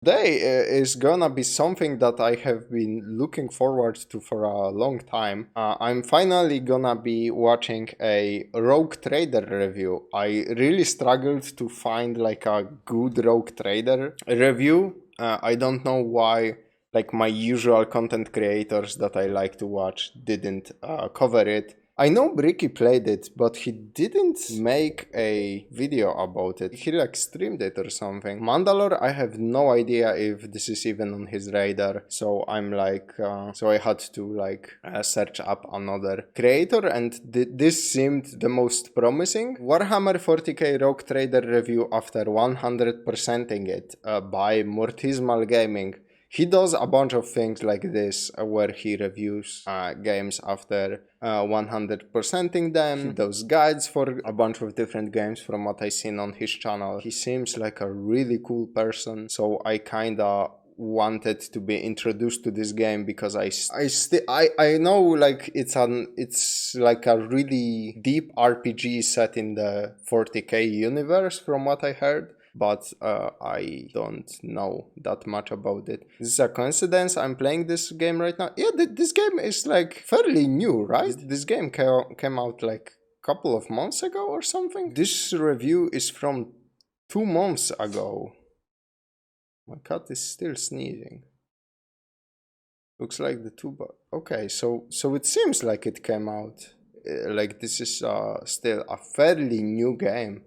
Today is gonna be something that I have been looking forward to for a long time. I'm finally gonna be watching a Rogue Trader review. I really struggled to find like a good Rogue Trader review. I don't know why like my usual content creators that I like to watch didn't cover it. I know Bricky played it, but he didn't make a video about it. He like streamed it or something. Mandalore, I have no idea if this is even on his radar. So I'm like, so I had to like search up another creator, and this seemed the most promising. Warhammer 40k Rogue Trader review after 100%ing it by Mortismal Gaming. He does a bunch of things like this where he reviews games after 100%ing them. He does guides for a bunch of different games from what I've seen on his channel. He seems like a really cool person, so I kinda wanted to be introduced to this game because I know like it's like a really deep RPG set in the 40k universe from what I heard. But I don't know that much about it. This is a coincidence I'm playing this game right now. Yeah, this game is like fairly new, right? This game came out like a couple of months ago or something. This review is from 2 months ago. My cat is still sneezing. Looks like the two, but okay, so it seems like it came out. Like this is still a fairly new game,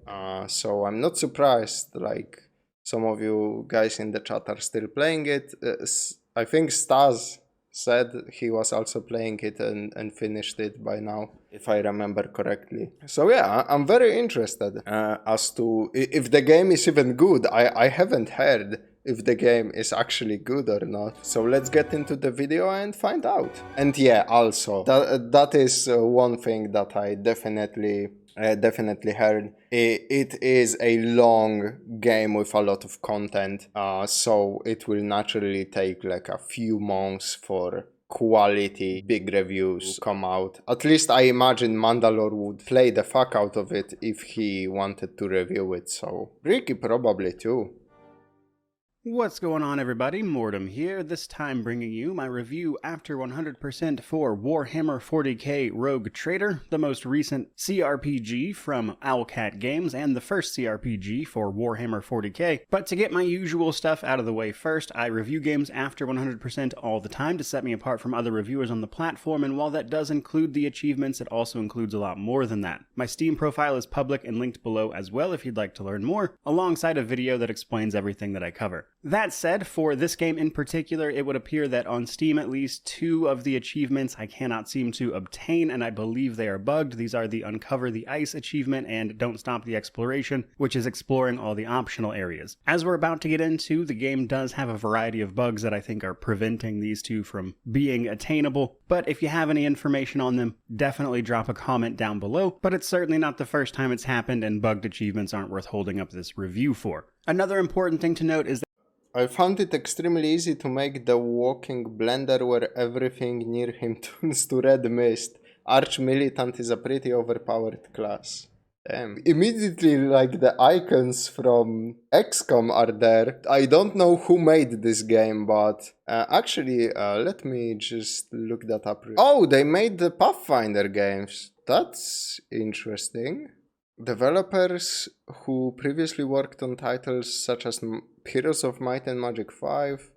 so I'm not surprised like some of you guys in the chat are still playing it. I think Stas said he was also playing it and finished it by now, if I remember correctly. So yeah, I'm very interested as to if the game is even good. I haven't heard if the game is actually good or not. So let's get into the video and find out. And yeah, also, that is one thing that I definitely heard. It is a long game with a lot of content, so it will naturally take like a few months for quality big reviews to come out. At least I imagine Mandalore would play the fuck out of it if he wanted to review it, so Ricky probably too. What's going on, everybody? Mortem here, this time bringing you my review after 100% for Warhammer 40k Rogue Trader, the most recent CRPG from Owlcat Games and the first CRPG for Warhammer 40k. But to get my usual stuff out of the way first, I review games after 100% all the time to set me apart from other reviewers on the platform, and while that does include the achievements, it also includes a lot more than that. My Steam profile is public and linked below as well if you'd like to learn more, alongside a video that explains everything that I cover. That said, for this game in particular, it would appear that on Steam at least 2 of the achievements I cannot seem to obtain, and I believe they are bugged. These are the Uncover the Ice achievement and Don't Stop the Exploration, which is exploring all the optional areas. As we're about to get into, the game does have a variety of bugs that I think are preventing these 2 from being attainable, but if you have any information on them, definitely drop a comment down below, but it's certainly not the first time it's happened, and bugged achievements aren't worth holding up this review for. Another important thing to note is that I found it extremely easy to make the walking blender where everything near him turns to red mist. Arch-Militant is a pretty overpowered class. Damn. Immediately, like, the icons from XCOM are there. I don't know who made this game, but actually, let me just look that up. Oh, they made the Pathfinder games. That's interesting. Developers who previously worked on titles such as Heroes of Might and Magic 5,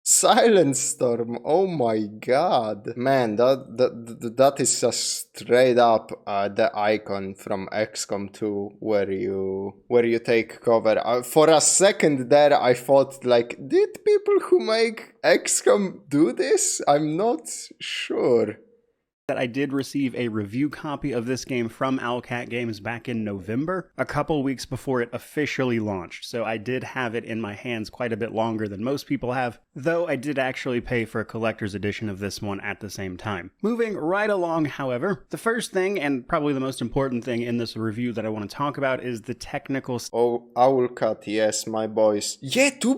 Silent Storm, oh my god. Man, that is just straight up the icon from XCOM 2 where you take cover. For a second there I thought like, did people who make XCOM do this? I'm not sure. That I did receive a review copy of this game from Owlcat Games back in November, a couple weeks before it officially launched, so I did have it in my hands quite a bit longer than most people have, though I did actually pay for a collector's edition of this one at the same time. Moving right along, however, the first thing, and probably the most important thing in this review that I want to talk about is the technical... Oh, Owlcat, yes, my boys. Yeah, to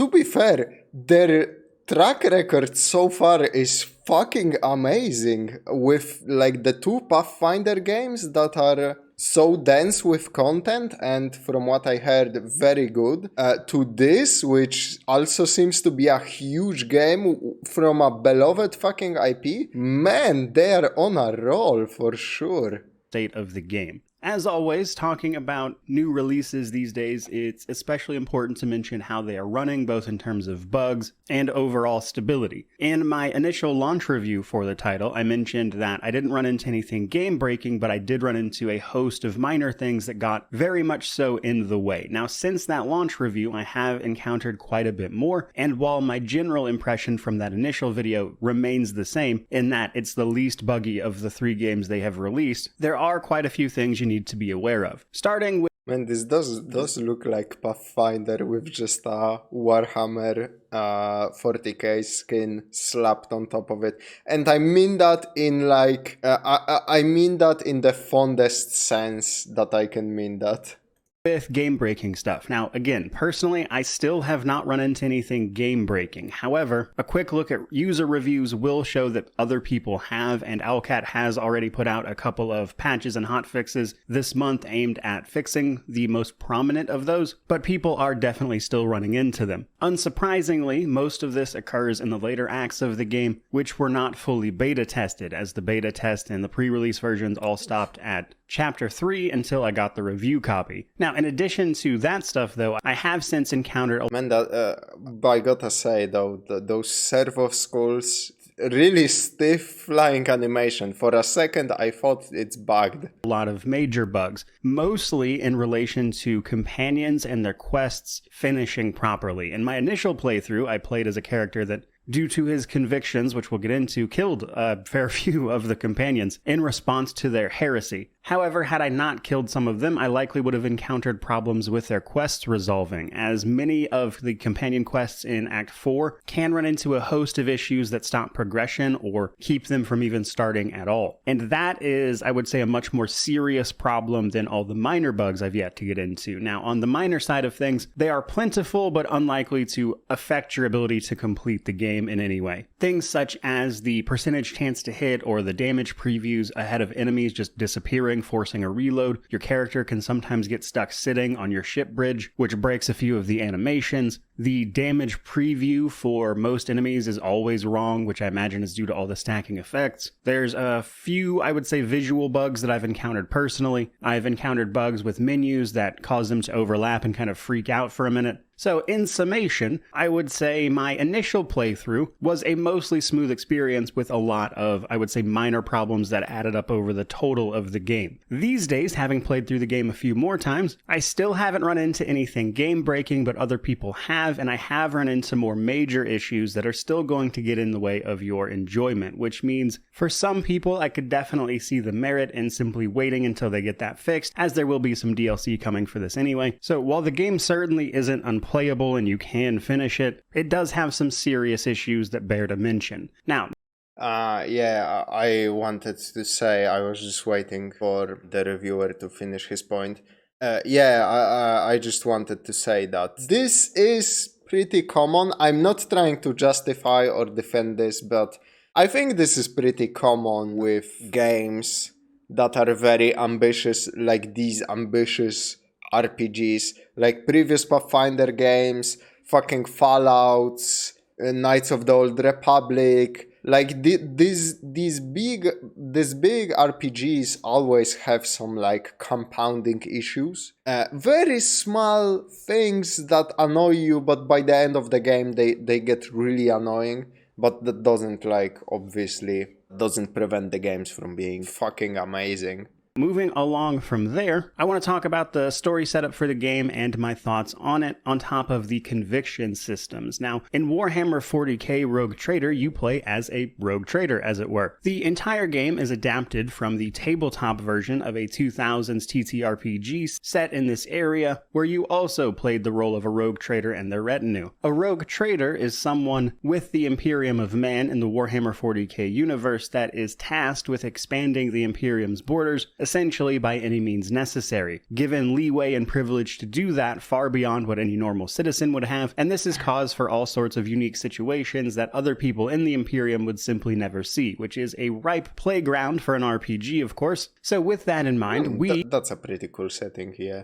be fair, their track record so far is fucking amazing with like the 2 Pathfinder games that are so dense with content and from what I heard very good, to this, which also seems to be a huge game from a beloved fucking IP. Man, they are on a roll for sure. State of the game. As always, talking about new releases these days, it's especially important to mention how they are running, both in terms of bugs and overall stability. In my initial launch review for the title, I mentioned that I didn't run into anything game-breaking, but I did run into a host of minor things that got very much so in the way. Now, since that launch review, I have encountered quite a bit more, and while my general impression from that initial video remains the same, in that it's the least buggy of the 3 games they have released, there are quite a few things you need to be aware of. Starting with Man, this does look like Pathfinder with just a Warhammer 40k skin slapped on top of it, and I mean that in like I mean that in the fondest sense that I can mean that. With game-breaking stuff. Now, again, personally, I still have not run into anything game-breaking. However, a quick look at user reviews will show that other people have, and Owlcat has already put out a couple of patches and hotfixes this month aimed at fixing the most prominent of those, but people are definitely still running into them. Unsurprisingly, most of this occurs in the later acts of the game, which were not fully beta tested, as the beta test and the pre-release versions all stopped at Chapter 3 until I got the review copy. Now, in addition to that stuff, though, I have since encountered Man, but I gotta say, though, those servo skulls, really stiff flying animation. For a second, I thought it's bugged. a lot of major bugs, mostly in relation to companions and their quests finishing properly. In my initial playthrough, I played as a character that, due to his convictions, which we'll get into, killed a fair few of the companions in response to their heresy. However, had I not killed some of them, I likely would have encountered problems with their quests resolving, as many of the companion quests in Act 4 can run into a host of issues that stop progression or keep them from even starting at all. And that is, I would say, a much more serious problem than all the minor bugs I've yet to get into. Now, on the minor side of things, they are plentiful but unlikely to affect your ability to complete the game in any way. Things such as the percentage chance to hit or the damage previews ahead of enemies just disappearing, forcing a reload. Your character can sometimes get stuck sitting on your ship bridge, which breaks a few of the animations. The damage preview for most enemies is always wrong, which I imagine is due to all the stacking effects. There's a few, I would say, visual bugs that I've encountered personally. I've encountered bugs with menus that cause them to overlap and kind of freak out for a minute. So in summation, I would say my initial playthrough was a mostly smooth experience with a lot of, I would say, minor problems that added up over the total of the game. These days, having played through the game a few more times, I still haven't run into anything game-breaking, but other people have, and I have run into more major issues that are still going to get in the way of your enjoyment, which means for some people, I could definitely see the merit in simply waiting until they get that fixed, as there will be some DLC coming for this anyway. So while the game certainly isn't unplayable and you can finish it, it does have some serious issues that bear to mention. Now, yeah, I wanted to say, I was just waiting for the reviewer to finish his point. I just wanted to say that this is pretty common. I'm not trying to justify or defend this, but I think this is pretty common with games that are very ambitious, like these ambitious RPGs, like previous Pathfinder games, fucking Fallouts, Knights of the Old Republic. Like these big RPGs always have some like compounding issues, very small things that annoy you, but by the end of the game they get really annoying. But that doesn't, like, obviously doesn't prevent the games from being fucking amazing. moving along from there, I want to talk about the story setup for the game and my thoughts on it on top of the conviction systems. Now, in Warhammer 40k Rogue Trader, you play as a rogue trader, as it were. The entire game is adapted from the tabletop version of a 2000s TTRPG set in this area, where you also played the role of a rogue trader and their retinue. A rogue trader is someone with the Imperium of Man in the Warhammer 40k universe that is tasked with expanding the Imperium's borders, essentially by any means necessary, given leeway and privilege to do that far beyond what any normal citizen would have, and this is cause for all sorts of unique situations that other people in the Imperium would simply never see, which is a ripe playground for an RPG, of course. So with that in mind, that's a pretty cool setting, yeah.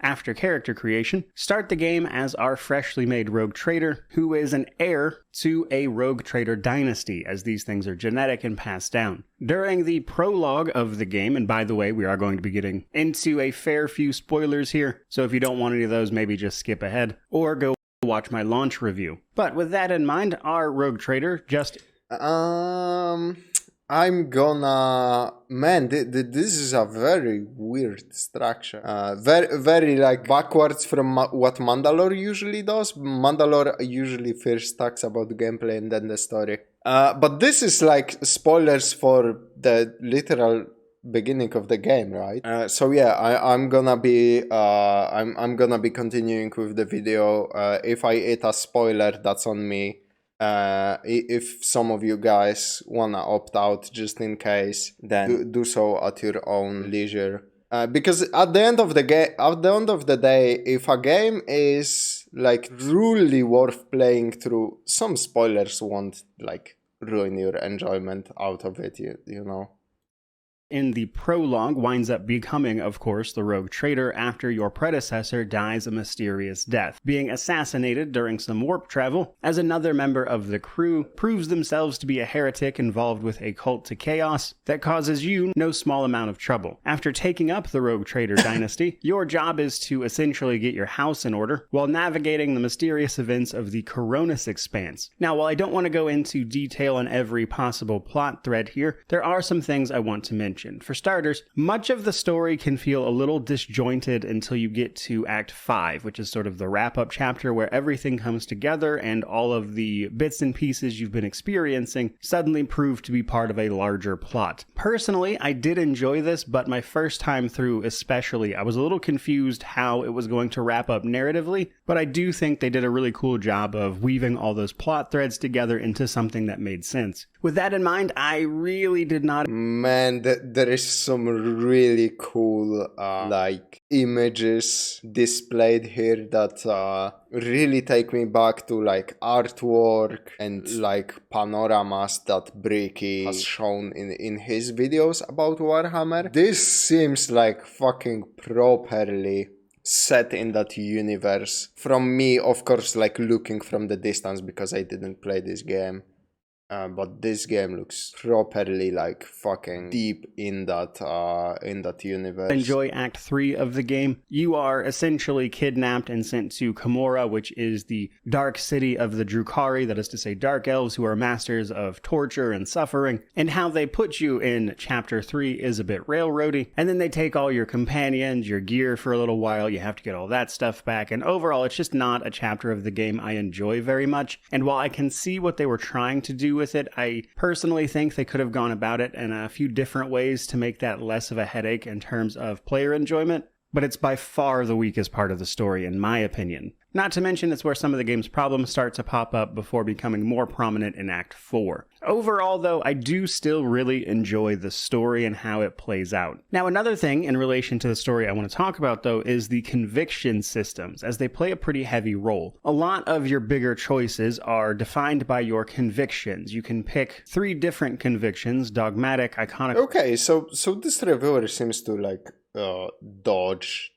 After character creation, start the game as our freshly made rogue trader, who is an heir to a rogue trader dynasty, as these things are genetic and passed down. During the prologue of the game, and by the way, we are going to be getting into a fair few spoilers here, so if you don't want any of those, maybe just skip ahead, or go watch my launch review. But with that in mind, our rogue trader just... I'm gonna... Man, this is a very weird structure. Very like backwards from what Mandalore usually does. Mandalore usually first talks about the gameplay and then the story. But this is like spoilers for the literal beginning of the game, right? So yeah, I'm gonna be I'm gonna be continuing with the video. If I hit a spoiler, that's on me. If some of you guys wanna opt out just in case, then do so at your own leisure. Because at the end of the day, if a game is like truly worth playing through, some spoilers won't like ruin your enjoyment out of it, you know. In the prologue, winds up becoming, of course, the rogue trader after your predecessor dies a mysterious death, being assassinated during some warp travel, as another member of the crew proves themselves to be a heretic involved with a cult to chaos that causes you no small amount of trouble. After taking up the rogue trader dynasty, your job is to essentially get your house in order while navigating the mysterious events of the Coronis Expanse. Now, while I don't want to go into detail on every possible plot thread here, there are some things I want to mention. For starters, much of the story can feel a little disjointed until you get to Act 5, which is sort of the wrap-up chapter where everything comes together and all of the bits and pieces you've been experiencing suddenly prove to be part of a larger plot. Personally, I did enjoy this, but my first time through especially, I was a little confused how it was going to wrap up narratively, but I do think they did a really cool job of weaving all those plot threads together into something that made sense. With that in mind, I really did not... Man, there is some really cool like images displayed here that really take me back to like artwork and like panoramas that Bricky has shown in his videos about Warhammer. This seems like fucking properly set in that universe. From me, of course, like looking from the distance because I didn't play this game. But this game looks properly like fucking deep in that universe. Enjoy Act 3 of the game. You are essentially kidnapped and sent to Camorra, which is the dark city of the Drukhari, that is to say dark elves who are masters of torture and suffering. And how they put you in Chapter 3 is a bit railroady. And then they take all your companions, your gear for a little while. You have to get all that stuff back. And overall, it's just not a chapter of the game I enjoy very much. And while I can see what they were trying to do with it, I personally think they could have gone about it in a few different ways to make that less of a headache in terms of player enjoyment, but it's by far the weakest part of the story in my opinion. Not to mention it's where some of the game's problems start to pop up before becoming more prominent in Act 4. Overall though, I do still really enjoy the story and how it plays out. Now another thing in relation to the story I want to talk about though is the conviction systems, as they play a pretty heavy role. A lot of your bigger choices are defined by your convictions. You can pick 3 different convictions: dogmatic, iconic... Okay, so this reviewer seems to like dodge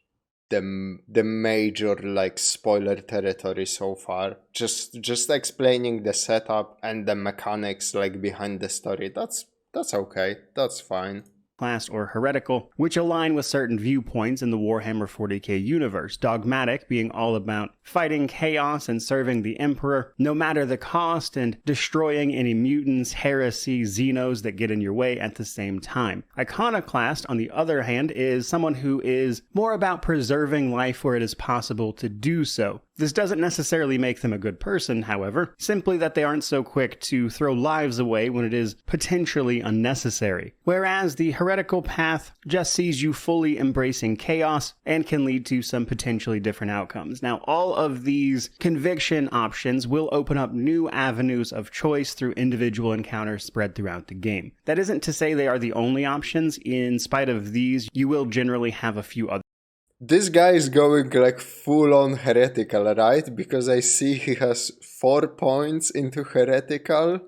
the major like spoiler territory so far. Just explaining the setup and the mechanics like behind the story. That's okay. That's fine. Class or heretical, which align with certain viewpoints in the Warhammer 40k universe. Dogmatic being all about fighting chaos and serving the Emperor, no matter the cost, and destroying any mutants, heresy, xenos that get in your way at the same time. Iconoclast, on the other hand, is someone who is more about preserving life where it is possible to do so. This doesn't necessarily make them a good person, however, simply that they aren't so quick to throw lives away when it is potentially unnecessary. Whereas the heretical path just sees you fully embracing chaos and can lead to some potentially different outcomes. Now, all of these conviction options will open up new avenues of choice through individual encounters spread throughout the game. That isn't to say they are the only options. In spite of these, you will generally have a few other. This guy is going like full on heretical, right? Because I see he has 4 points into heretical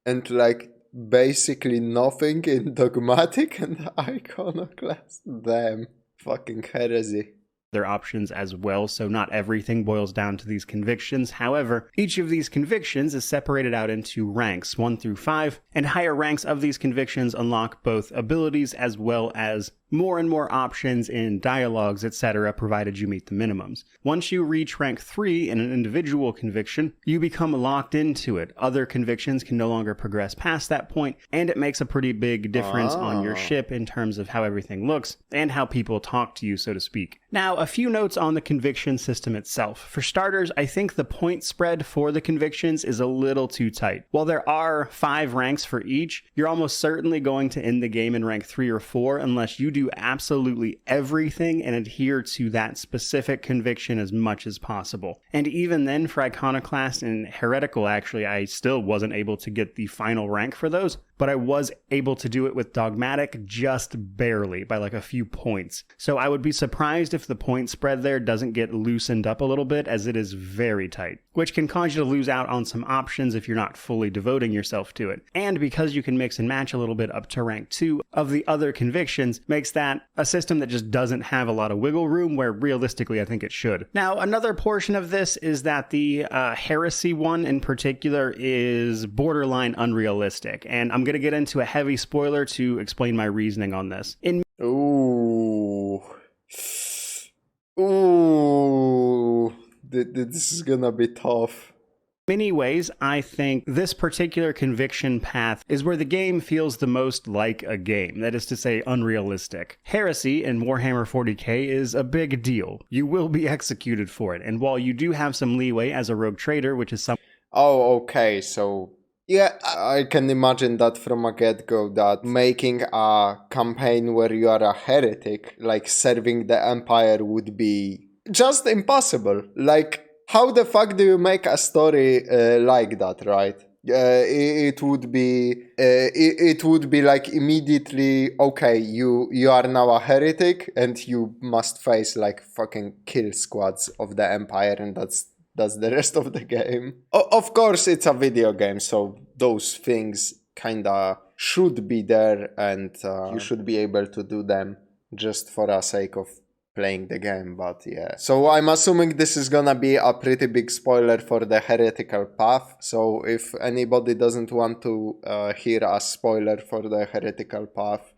and like basically nothing in dogmatic and iconoclast. Damn, fucking heresy. Their options as well, so not everything boils down to these convictions. However, each of these convictions is separated out into ranks 1 through 5, and higher ranks of these convictions unlock both abilities as well as more and more options in dialogues, etc., provided you meet the minimums. Once you reach rank 3 in an individual conviction, you become locked into it. Other convictions can no longer progress past that point, and it makes a pretty big difference on your ship in terms of how everything looks and how people talk to you, so to speak. Now, a few notes on the conviction system itself. For starters, I think the point spread for the convictions is a little too tight. While there are 5 ranks for each, you're almost certainly going to end the game in rank 3 or 4 unless you do absolutely everything and adhere to that specific conviction as much as possible. And even then, for Iconoclast and Heretical, actually, I still wasn't able to get the final rank for those, but I was able to do it with Dogmatic just barely, by like a few points. So I would be surprised if the point spread there doesn't get loosened up a little bit, as it is very tight, which can cause you to lose out on some options if you're not fully devoting yourself to it. And because you can mix and match a little bit up to rank 2 of the other convictions, makes that a system that just doesn't have a lot of wiggle room, where realistically I think it should. Now, another portion of this is that the heresy one in particular is borderline unrealistic, and I'm going to get into a heavy spoiler to explain my reasoning on this. This is gonna be tough. In many ways, I think this particular conviction path is where the game feels the most like a game, that is to say, unrealistic. Heresy in Warhammer 40k is a big deal. You will be executed for it, and while you do have some leeway as a rogue trader, which is some... Oh, okay, so... Yeah, I can imagine that from a get-go, that making a campaign where you are a heretic, like serving the Empire, would be just impossible. Like, how the fuck do you make a story like that, right? It would be like immediately, okay, you are now a heretic and you must face like fucking kill squads of the Empire, and that's the rest of the game. Of course, it's a video game, so those things kinda should be there, and you should be able to do them just for the sake of playing the game, but yeah. So I'm assuming this is gonna be a pretty big spoiler for the heretical path, so if anybody doesn't want to hear a spoiler for the heretical path,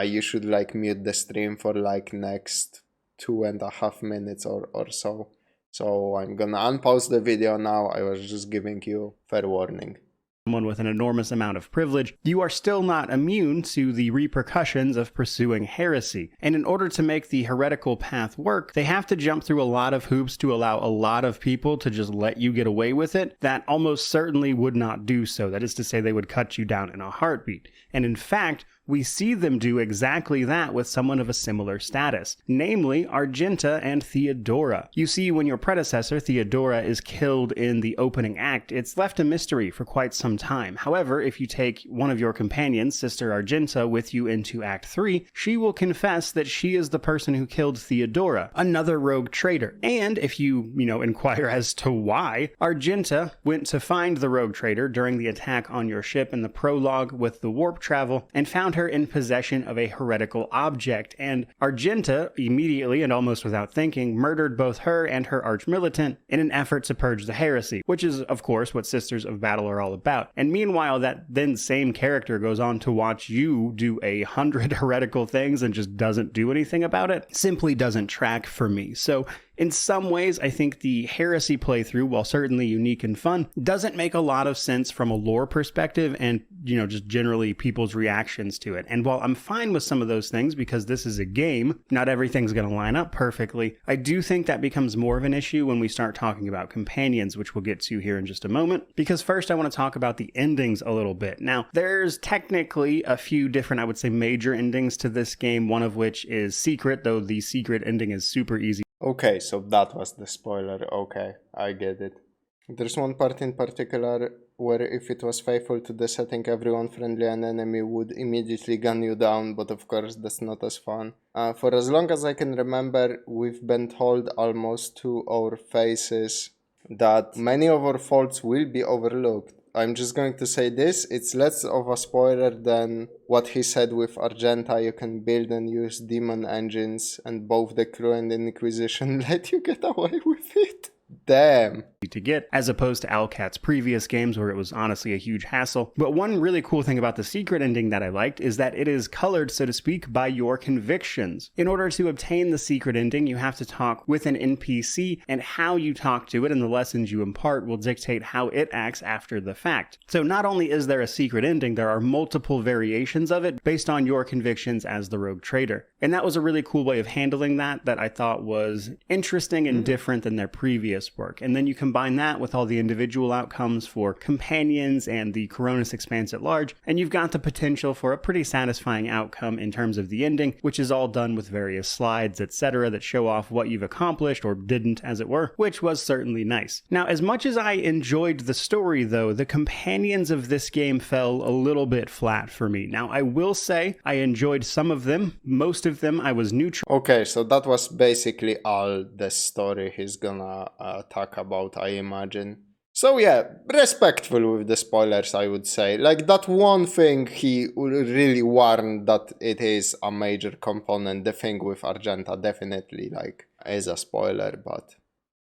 you should like mute the stream for like next 2.5 minutes or so. So I'm gonna unpause the video now. I was just giving you fair warning. Someone with an enormous amount of privilege, you are still not immune to the repercussions of pursuing heresy. And in order to make the heretical path work, they have to jump through a lot of hoops to allow a lot of people to just let you get away with it that almost certainly would not do so. That is to say, they would cut you down in a heartbeat. And in fact, we see them do exactly that with someone of a similar status, namely Argenta and Theodora. You see, when your predecessor, Theodora, is killed in the opening act, it's left a mystery for quite some time. However, if you take one of your companions, Sister Argenta, with you into Act 3, she will confess that she is the person who killed Theodora, another rogue traitor. And if you inquire as to why, Argenta went to find the rogue traitor during the attack on your ship in the prologue with the warp travel, and found her in possession of a heretical object, and Argenta immediately and almost without thinking murdered both her and her arch-militant in an effort to purge the heresy, which is of course what Sisters of Battle are all about. And meanwhile, that then same character goes on to watch you do 100 heretical things and just doesn't do anything about it. Simply doesn't track for me. So In some ways, I think the Heresy playthrough, while certainly unique and fun, doesn't make a lot of sense from a lore perspective and, just generally people's reactions to it. And while I'm fine with some of those things because this is a game, not everything's going to line up perfectly, I do think that becomes more of an issue when we start talking about companions, which we'll get to here in just a moment. Because first I want to talk about the endings a little bit. Now, there's technically a few different, I would say, major endings to this game, one of which is secret, though the secret ending is super easy. Okay, so that was the spoiler. Okay, I get it. There's one part in particular where if it was faithful to the setting, everyone, friendly and enemy, would immediately gun you down, but of course that's not as fun. For as long as I can remember, we've been told almost to our faces that many of our faults will be overlooked. I'm just going to say this, it's less of a spoiler than what he said with Argenta. You can build and use demon engines and both the crew and the Inquisition let you get away with it. Damn. To get, as opposed to Owlcat's previous games where it was honestly a huge hassle. But one really cool thing about the secret ending that I liked is that it is colored, so to speak, by your convictions. In order to obtain the secret ending, you have to talk with an NPC, and how you talk to it and the lessons you impart will dictate how it acts after the fact. So not only is there a secret ending, there are multiple variations of it based on your convictions as the rogue trader. And that was a really cool way of handling that I thought was interesting and different than their previous work. And then you combine that with all the individual outcomes for companions and the Coronis Expanse at large, and you've got the potential for a pretty satisfying outcome in terms of the ending, which is all done with various slides, etc., that show off what you've accomplished, or didn't, as it were, which was certainly nice. Now, as much as I enjoyed the story, though, the companions of this game fell a little bit flat for me. Now, I will say I enjoyed some of them. Most of them I was neutral. Okay, so that was basically all the story he's gonna talk about, I imagine. So yeah, respectful with the spoilers, I would say. Like, that one thing he really warned that it is a major component. The thing with Argenta definitely, like, is a spoiler, but...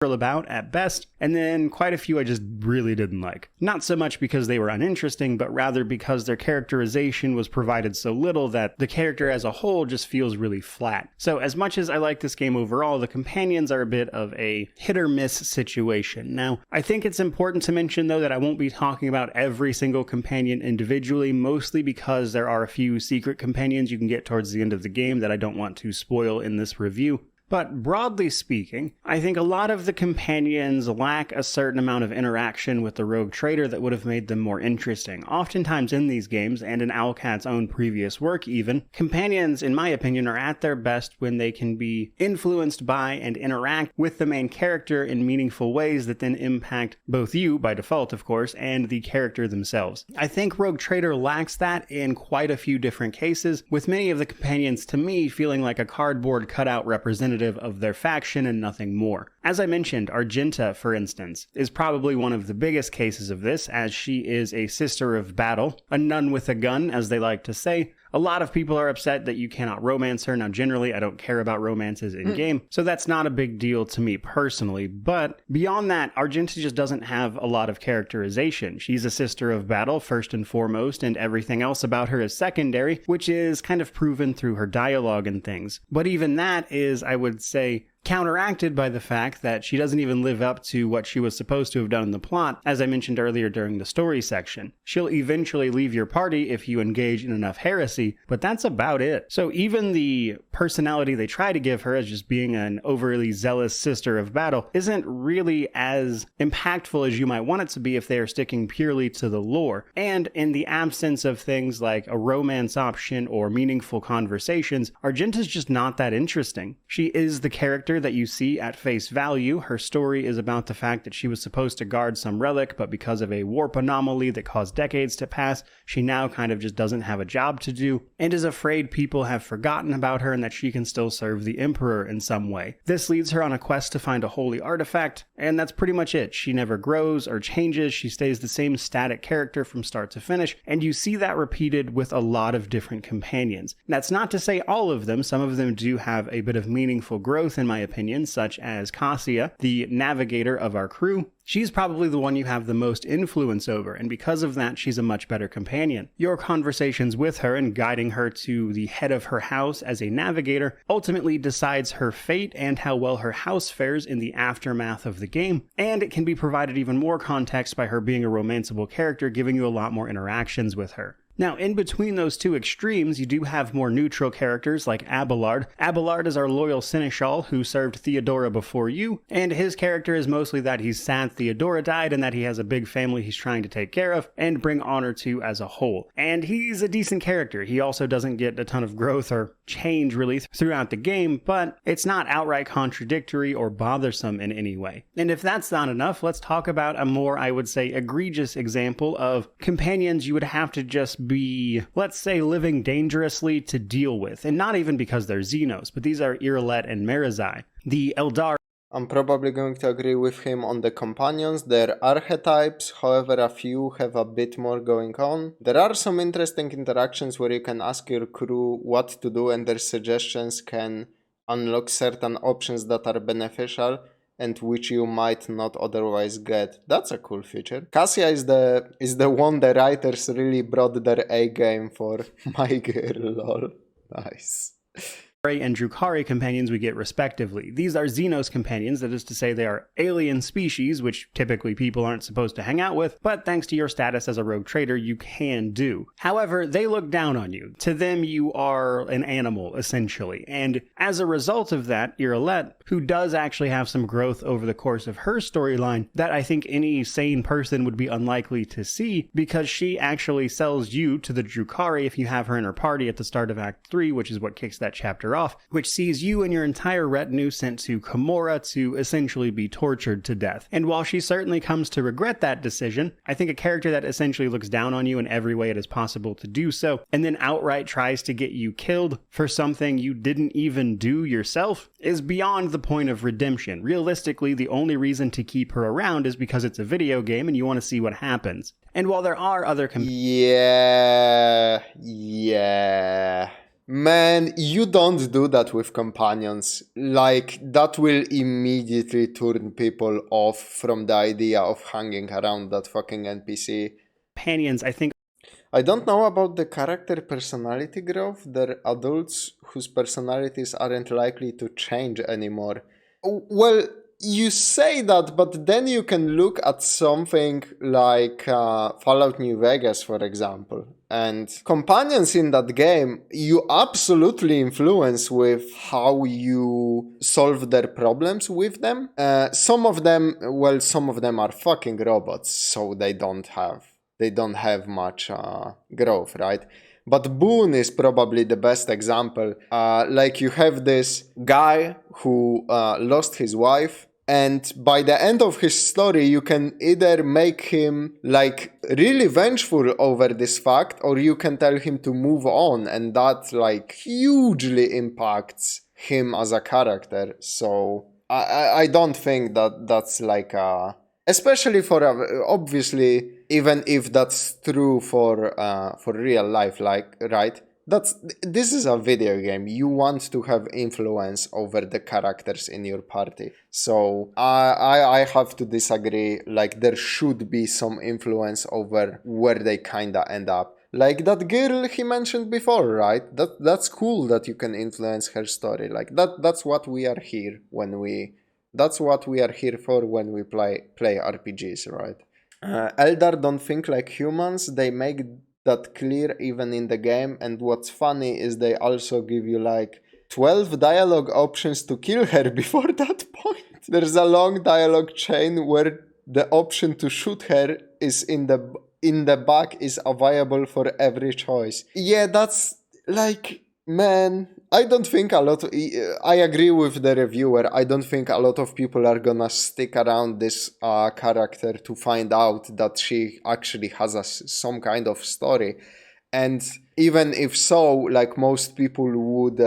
about at best, and then quite a few I just really didn't like. Not so much because they were uninteresting, but rather because their characterization was provided so little that the character as a whole just feels really flat. So as much as I like this game overall, the companions are a bit of a hit or miss situation. Now, I think it's important to mention though that I won't be talking about every single companion individually, mostly because there are a few secret companions you can get towards the end of the game that I don't want to spoil in this review. But broadly speaking, I think a lot of the companions lack a certain amount of interaction with the rogue trader that would have made them more interesting. Oftentimes in these games, and in Owlcat's own previous work even, companions, in my opinion, are at their best when they can be influenced by and interact with the main character in meaningful ways that then impact both you, by default of course, and the character themselves. I think Rogue Trader lacks that in quite a few different cases, with many of the companions to me feeling like a cardboard cutout representative of their faction and nothing more. As I mentioned, Argenta, for instance, is probably one of the biggest cases of this, as she is a sister of battle, a nun with a gun, as they like to say. A lot of people are upset that you cannot romance her. Now, generally, I don't care about romances in-game, so that's not a big deal to me personally. But beyond that, Argenta just doesn't have a lot of characterization. She's a sister of battle, first and foremost, and everything else about her is secondary, which is kind of proven through her dialogue and things. But even that is, I would say, counteracted by the fact that she doesn't even live up to what she was supposed to have done in the plot, as I mentioned earlier during the story section. She'll eventually leave your party if you engage in enough heresy, but that's about it. So even the personality they try to give her as just being an overly zealous sister of battle isn't really as impactful as you might want it to be if they are sticking purely to the lore. And in the absence of things like a romance option or meaningful conversations, Argenta's just not that interesting. She is the character that you see at face value. Her story is about the fact that she was supposed to guard some relic, but because of a warp anomaly that caused decades to pass, she now kind of just doesn't have a job to do, and is afraid people have forgotten about her and that she can still serve the Emperor in some way. This leads her on a quest to find a holy artifact, and that's pretty much it. She never grows or changes, she stays the same static character from start to finish, and you see that repeated with a lot of different companions. That's not to say all of them. Some of them do have a bit of meaningful growth in my opinion, such as Cassia, the navigator of our crew. She's probably the one you have the most influence over, and because of that, she's a much better companion. Your conversations with her and guiding her to the head of her house as a navigator ultimately decides her fate and how well her house fares in the aftermath of the game, and it can be provided even more context by her being a romanceable character, giving you a lot more interactions with her. Now, in between those two extremes, you do have more neutral characters like Abelard. Abelard is our loyal seneschal who served Theodora before you, and his character is mostly that he's sad Theodora died and that he has a big family he's trying to take care of and bring honor to as a whole. And he's a decent character. He also doesn't get a ton of growth or change really throughout the game, but it's not outright contradictory or bothersome in any way. And if that's not enough, let's talk about a more, I would say, egregious example of companions you would have to just be, let's say, living dangerously to deal with. And not even because they're Xenos, but these are Irolet and Merizai. The Eldar. I'm probably going to agree with him on the companions. They're archetypes, however a few have a bit more going on. There are some interesting interactions where you can ask your crew what to do and their suggestions can unlock certain options that are beneficial and which you might not otherwise get. That's a cool feature. Cassia is the one the writers really brought their A game for. My girl, lol. Nice. And Drukhari companions we get respectively. These are Xenos companions, that is to say they are alien species, which typically people aren't supposed to hang out with, but thanks to your status as a rogue trader, you can do. However, they look down on you. To them, you are an animal, essentially. And as a result of that, Irolet, who does actually have some growth over the course of her storyline, that I think any sane person would be unlikely to see, because she actually sells you to the Drukhari if you have her in her party at the start of Act 3, which is what kicks that chapter off, which sees you and your entire retinue sent to Komorra to essentially be tortured to death. And while she certainly comes to regret that decision, I think a character that essentially looks down on you in every way it is possible to do so, and then outright tries to get you killed for something you didn't even do yourself, is beyond the point of redemption. Realistically, the only reason to keep her around is because it's a video game and you want to see what happens. And while there are other Yeah. Man, you don't do that with companions. Like, that will immediately turn people off from the idea of hanging around that fucking NPC. Companions, I don't know about the character personality growth. They're adults whose personalities aren't likely to change anymore. Well, you say that, but then you can look at something like Fallout New Vegas, for example. And companions in that game, you absolutely influence with how you solve their problems with them. Some of them are fucking robots, so they don't have much growth, right? But Boone is probably the best example. Like, you have this guy who lost his wife, and by the end of his story, you can either make him like really vengeful over this fact, or you can tell him to move on, and that like hugely impacts him as a character. So I don't think that's like a... Especially for obviously, even if that's true for real life, like, right? This is a video game. You want to have influence over the characters in your party. So I have to disagree. Like, there should be some influence over where they kinda end up. Like that girl he mentioned before, right? That's cool that you can influence her story. Like that's what we are here That's what we are here for when we play RPGs, right? Eldar don't think like humans. They make that clear even in the game. And what's funny is they also give you like 12 dialogue options to kill her before that point. There's a long dialogue chain where the option to shoot her is in the back is available for every choice. Yeah, that's like, man, I don't think I agree with the reviewer. I don't think a lot of people are gonna stick around this character to find out that she actually has some kind of story. And even if so, like, most people would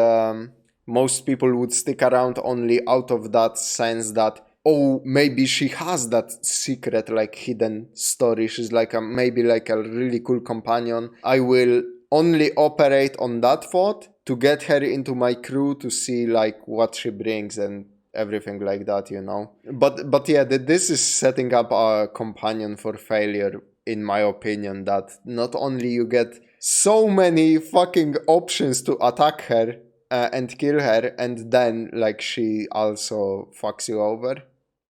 stick around only out of that sense that, oh, maybe she has that secret, like, hidden story. She's like maybe like a really cool companion. I will only operate on that thought to get her into my crew to see like what she brings and everything like that, you know. But yeah, this is setting up a companion for failure, in my opinion, that not only you get so many fucking options to attack her and kill her, and then like she also fucks you over.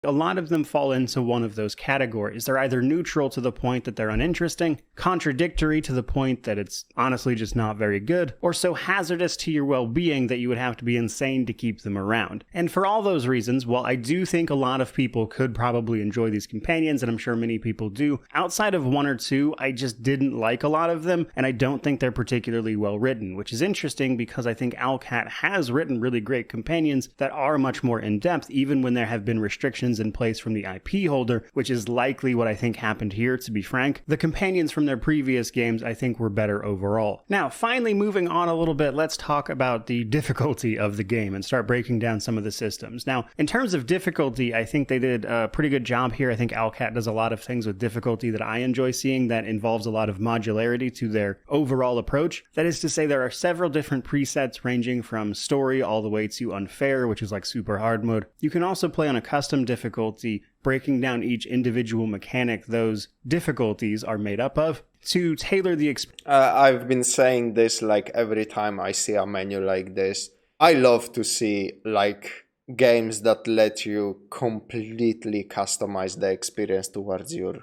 A lot of them fall into one of those categories. They're either neutral to the point that they're uninteresting, contradictory to the point that it's honestly just not very good, or so hazardous to your well-being that you would have to be insane to keep them around. And for all those reasons, while I do think a lot of people could probably enjoy these companions, and I'm sure many people do, outside of one or two, I just didn't like a lot of them, and I don't think they're particularly well written, which is interesting because I think Owlcat has written really great companions that are much more in-depth, even when there have been restrictions in place from the IP holder, which is likely what I think happened here, to be frank. The companions from their previous games I think were better overall. Now, finally moving on a little bit, let's talk about the difficulty of the game and start breaking down some of the systems. Now, in terms of difficulty, I think they did a pretty good job here. I think Owlcat does a lot of things with difficulty that I enjoy seeing that involves a lot of modularity to their overall approach. That is to say, there are several different presets ranging from story all the way to unfair, which is like super hard mode. You can also play on a custom difficulty, breaking down each individual mechanic those difficulties are made up of to tailor the experience. I've been saying this like every time I see a menu like this. I love to see like games that let you completely customize the experience towards your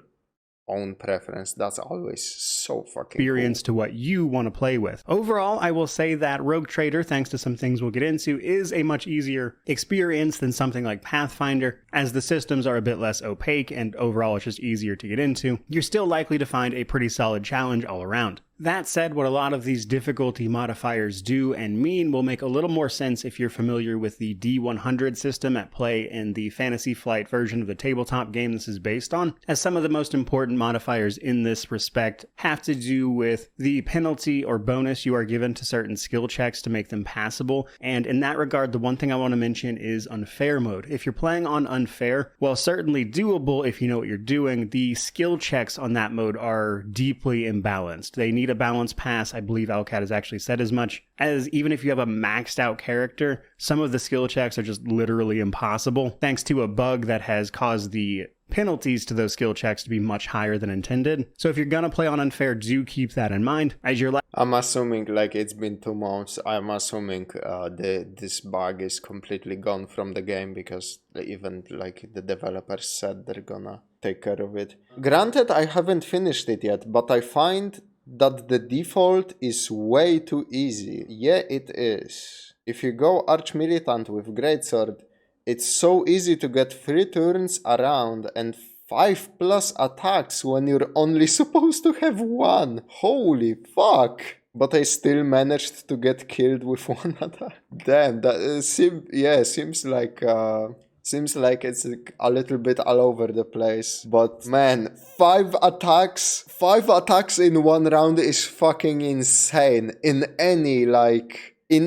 own preference. That's always so fucking experience cool. To what you want to play with. Overall, I will say that Rogue Trader, thanks to some things we'll get into, is a much easier experience than something like Pathfinder, as the systems are a bit less opaque and overall it's just easier to get into. You're still likely to find a pretty solid challenge all around. That said, what a lot of these difficulty modifiers do and mean will make a little more sense if you're familiar with the D100 system at play in the Fantasy Flight version of the tabletop game this is based on, as some of the most important modifiers in this respect have to do with the penalty or bonus you are given to certain skill checks to make them passable, and in that regard, the one thing I want to mention is unfair mode. If you're playing on unfair, while certainly doable if you know what you're doing, the skill checks on that mode are deeply imbalanced. They need a balance pass. I believe Owlcat has actually said as much, as even if you have a maxed out character, some of the skill checks are just literally impossible, thanks to a bug that has caused the penalties to those skill checks to be much higher than intended. So if you're gonna play on unfair, do keep that in mind as you're I'm assuming like it's been 2 months. I'm assuming this bug is completely gone from the game because even like the developers said they're gonna take care of it. Granted, I haven't finished it yet, but I find that the default is way too easy. Yeah, it is. If you go Archmilitant with Greatsword, it's so easy to get 3 turns around and 5+ attacks when you're only supposed to have 1. Holy fuck! But I still managed to get killed with 1 attack. Damn, that seems like it's a little bit all over the place. But man, 5 attacks in 1 round is fucking insane. In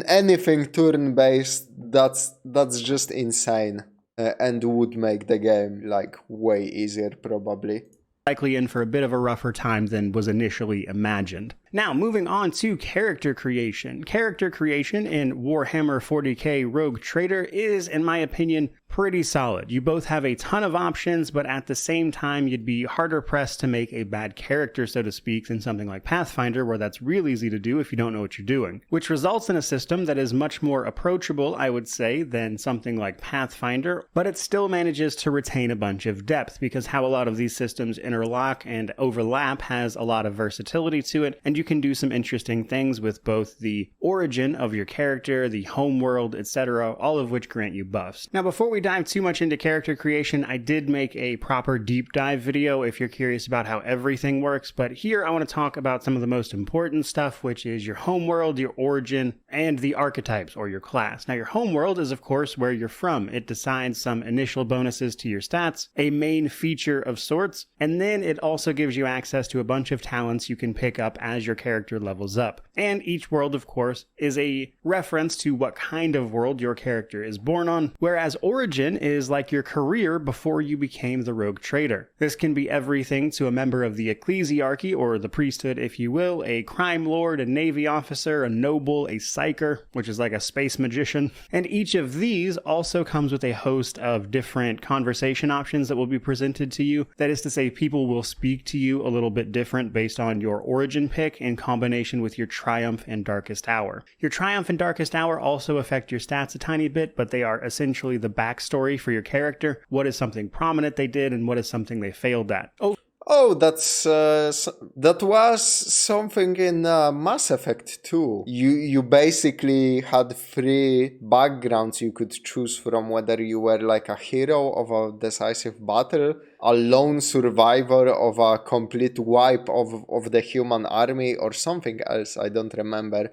anything turn-based, that's just insane. And would make the game like way easier probably. Likely in for a bit of a rougher time than was initially imagined. Now, moving on to character creation. Character creation in Warhammer 40k Rogue Trader is, in my opinion, pretty solid. You both have a ton of options, but at the same time, you'd be harder pressed to make a bad character, so to speak, than something like Pathfinder, where that's real easy to do if you don't know what you're doing. Which results in a system that is much more approachable, I would say, than something like Pathfinder, but it still manages to retain a bunch of depth, because how a lot of these systems interlock and overlap has a lot of versatility to it, and you can do some interesting things with both the origin of your character, the home world, etc., all of which grant you buffs. Now, before we dive too much into character creation, I did make a proper deep dive video if you're curious about how everything works, but here I want to talk about some of the most important stuff, which is your home world, your origin, and the archetypes or your class. Now, your home world is, of course, where you're from. It decides some initial bonuses to your stats, a main feature of sorts, and then it also gives you access to a bunch of talents you can pick up as your your character levels up. And each world, of course, is a reference to what kind of world your character is born on, whereas Origin is like your career before you became the rogue trader. This can be everything to a member of the ecclesiarchy, or the priesthood if you will, a crime lord, a navy officer, a noble, a psyker, which is like a space magician. And each of these also comes with a host of different conversation options that will be presented to you. That is to say, people will speak to you a little bit different based on your origin pick in combination with your Triumph and Darkest Hour. Your Triumph and Darkest Hour also affect your stats a tiny bit, but they are essentially the backstory for your character. What is something prominent they did and what is something they failed at. That was something in Mass Effect 2. You basically had 3 backgrounds you could choose from, whether you were like a hero of a decisive battle, a lone survivor of a complete wipe of the human army, or something else, I don't remember.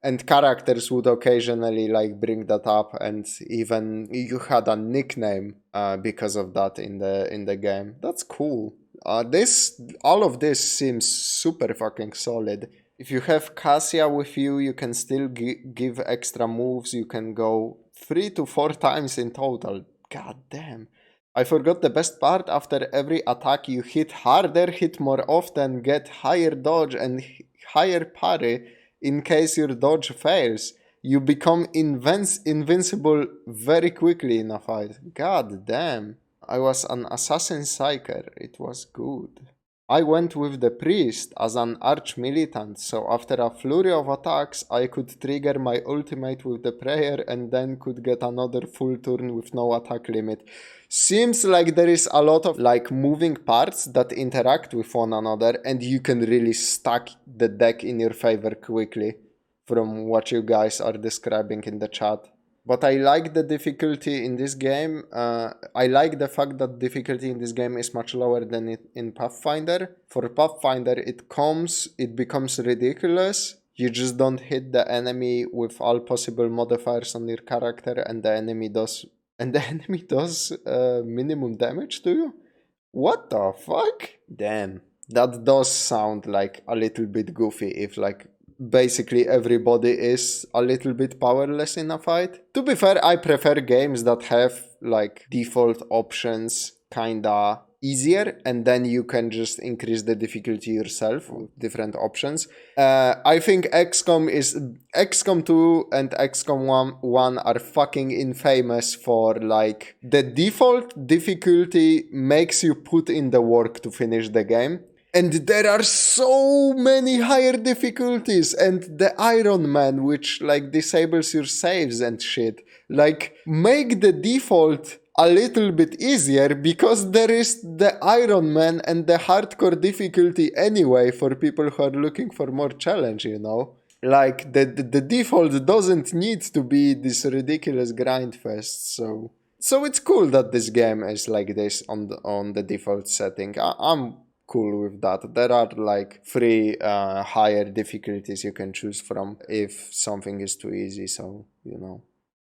And characters would occasionally like bring that up, and even you had a nickname because of that in the game. That's cool. All of this seems super fucking solid. If you have Cassia with you, you can still give extra moves. You can go 3 to 4 times in total. God damn. I forgot the best part. After every attack, you hit harder, hit more often, get higher dodge and higher parry in case your dodge fails. You become invincible very quickly in a fight. God damn. I was an assassin psyker. It was good. I went with the priest as an arch-militant, so after a flurry of attacks, I could trigger my ultimate with the prayer and then could get another full turn with no attack limit. Seems like there is a lot of like moving parts that interact with one another, and you can really stack the deck in your favor quickly from what you guys are describing in the chat. But I like the difficulty in this game. I like the fact that difficulty in this game is much lower than in Pathfinder. For Pathfinder, it becomes ridiculous. You just don't hit the enemy with all possible modifiers on your character, and the enemy does minimum damage to you. What the fuck? Damn, that does sound like a little bit goofy if like basically everybody is a little bit powerless in a fight. To be fair, I prefer games that have like default options kinda easier, and then you can just increase the difficulty yourself with different options. I think XCOM 2 and XCOM 1 are fucking infamous for like the default difficulty makes you put in the work to finish the game. And there are so many higher difficulties, and the Iron Man, which like disables your saves and shit. Like, make the default a little bit easier, because there is the Iron Man and the hardcore difficulty anyway for people who are looking for more challenge, you know? Like, the default doesn't need to be this ridiculous grind fest, so it's cool that this game is like this on the default setting. I'm cool with that. There are like 3 higher difficulties you can choose from if something is too easy, so you know,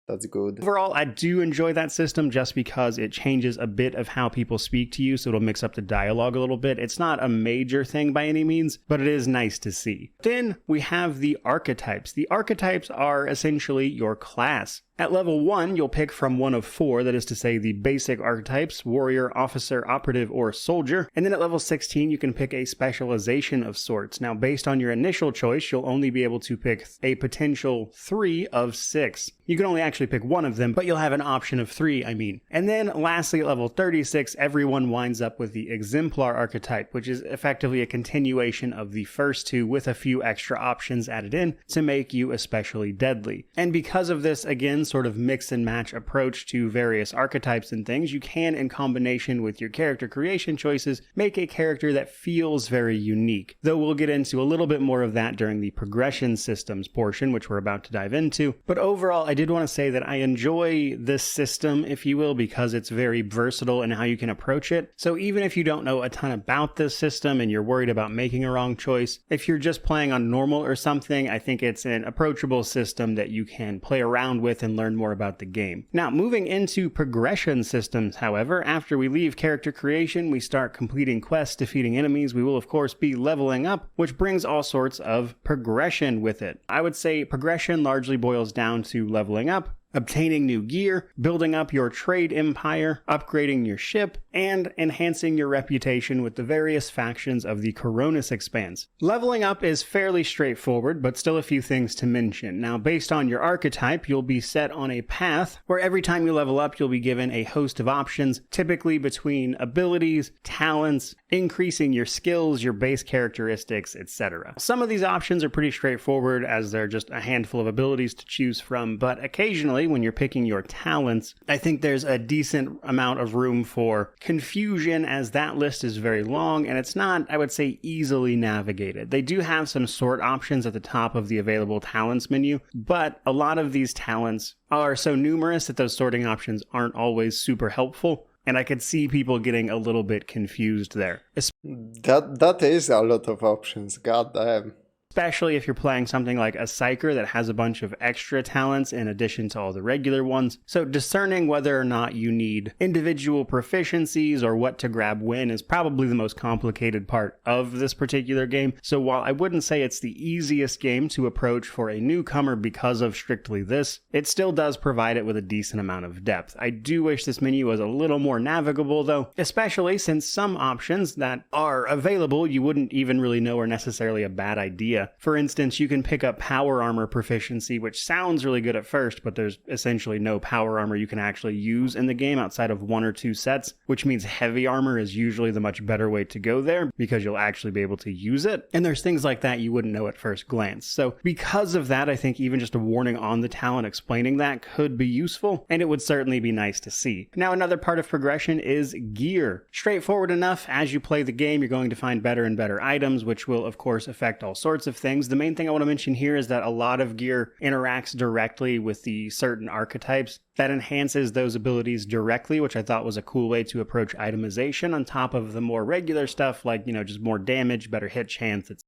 that's good. Overall, I do enjoy that system just because it changes a bit of how people speak to you, so it'll mix up the dialogue a little bit. It's not a major thing by any means, but it is nice to see. Then we have the archetypes. The archetypes are essentially your class. At level 1, you'll pick from one of 4, that is to say the basic archetypes, warrior, officer, operative, or soldier. And then at level 16, you can pick a specialization of sorts. Now, based on your initial choice, you'll only be able to pick a potential 3 of 6. You can only actually pick one of them, but you'll have an option of 3, I mean. And then lastly, at level 36, everyone winds up with the exemplar archetype, which is effectively a continuation of the first 2 with a few extra options added in to make you especially deadly. And because of this, again, sort of mix and match approach to various archetypes and things, you can, in combination with your character creation choices, make a character that feels very unique. Though we'll get into a little bit more of that during the progression systems portion, which we're about to dive into. But overall, I did want to say that I enjoy this system, if you will, because it's very versatile in how you can approach it. So even if you don't know a ton about this system and you're worried about making a wrong choice, if you're just playing on normal or something, I think it's an approachable system that you can play around with and and learn more about the game. Now, moving into progression systems, however, after we leave character creation, we start completing quests, defeating enemies. We will, of course, be leveling up, which brings all sorts of progression with it. I would say progression largely boils down to leveling up, obtaining new gear, building up your trade empire, upgrading your ship, and enhancing your reputation with the various factions of the Coronis Expanse. Leveling up is fairly straightforward, but still a few things to mention. Now, based on your archetype, you'll be set on a path where every time you level up, you'll be given a host of options, typically between abilities, talents, increasing your skills, your base characteristics, etc. Some of these options are pretty straightforward, as they're just a handful of abilities to choose from, but occasionally, when you're picking your talents, I think there's a decent amount of room for confusion, as that list is very long and it's not, I would say, easily navigated. They do have some sort options at the top of the available talents menu, but a lot of these talents are so numerous that those sorting options aren't always super helpful. And I could see people getting a little bit confused there. That is a lot of options, god damn. Especially if you're playing something like a Psyker that has a bunch of extra talents in addition to all the regular ones. So discerning whether or not you need individual proficiencies or what to grab when is probably the most complicated part of this particular game. So while I wouldn't say it's the easiest game to approach for a newcomer because of strictly this, it still does provide it with a decent amount of depth. I do wish this menu was a little more navigable though, especially since some options that are available you wouldn't even really know are necessarily a bad idea. For instance, you can pick up power armor proficiency, which sounds really good at first, but there's essentially no power armor you can actually use in the game outside of 1 or 2 sets, which means heavy armor is usually the much better way to go there because you'll actually be able to use it. And there's things like that you wouldn't know at first glance. So because of that, I think even just a warning on the talent explaining that could be useful, and it would certainly be nice to see. Now, another part of progression is gear. Straightforward enough, as you play the game, you're going to find better and better items, which will, of course, affect all sorts of things. The main thing I want to mention here is that a lot of gear interacts directly with the certain archetypes. That enhances those abilities directly, which I thought was a cool way to approach itemization on top of the more regular stuff like, just more damage, better hit chance, etc.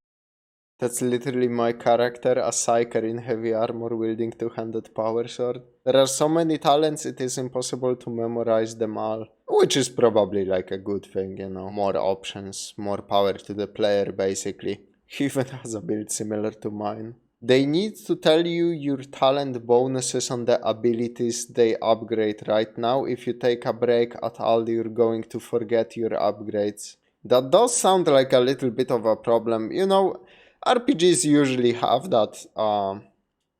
That's literally my character, a Psyker in heavy armor wielding two-handed power sword. There are so many talents, it is impossible to memorize them all. Which is probably like a good thing, more options, more power to the player basically. He even has a build similar to mine. They need to tell you your talent bonuses on the abilities they upgrade right now. If you take a break at all, you're going to forget your upgrades. That does sound like a little bit of a problem. RPGs usually have that.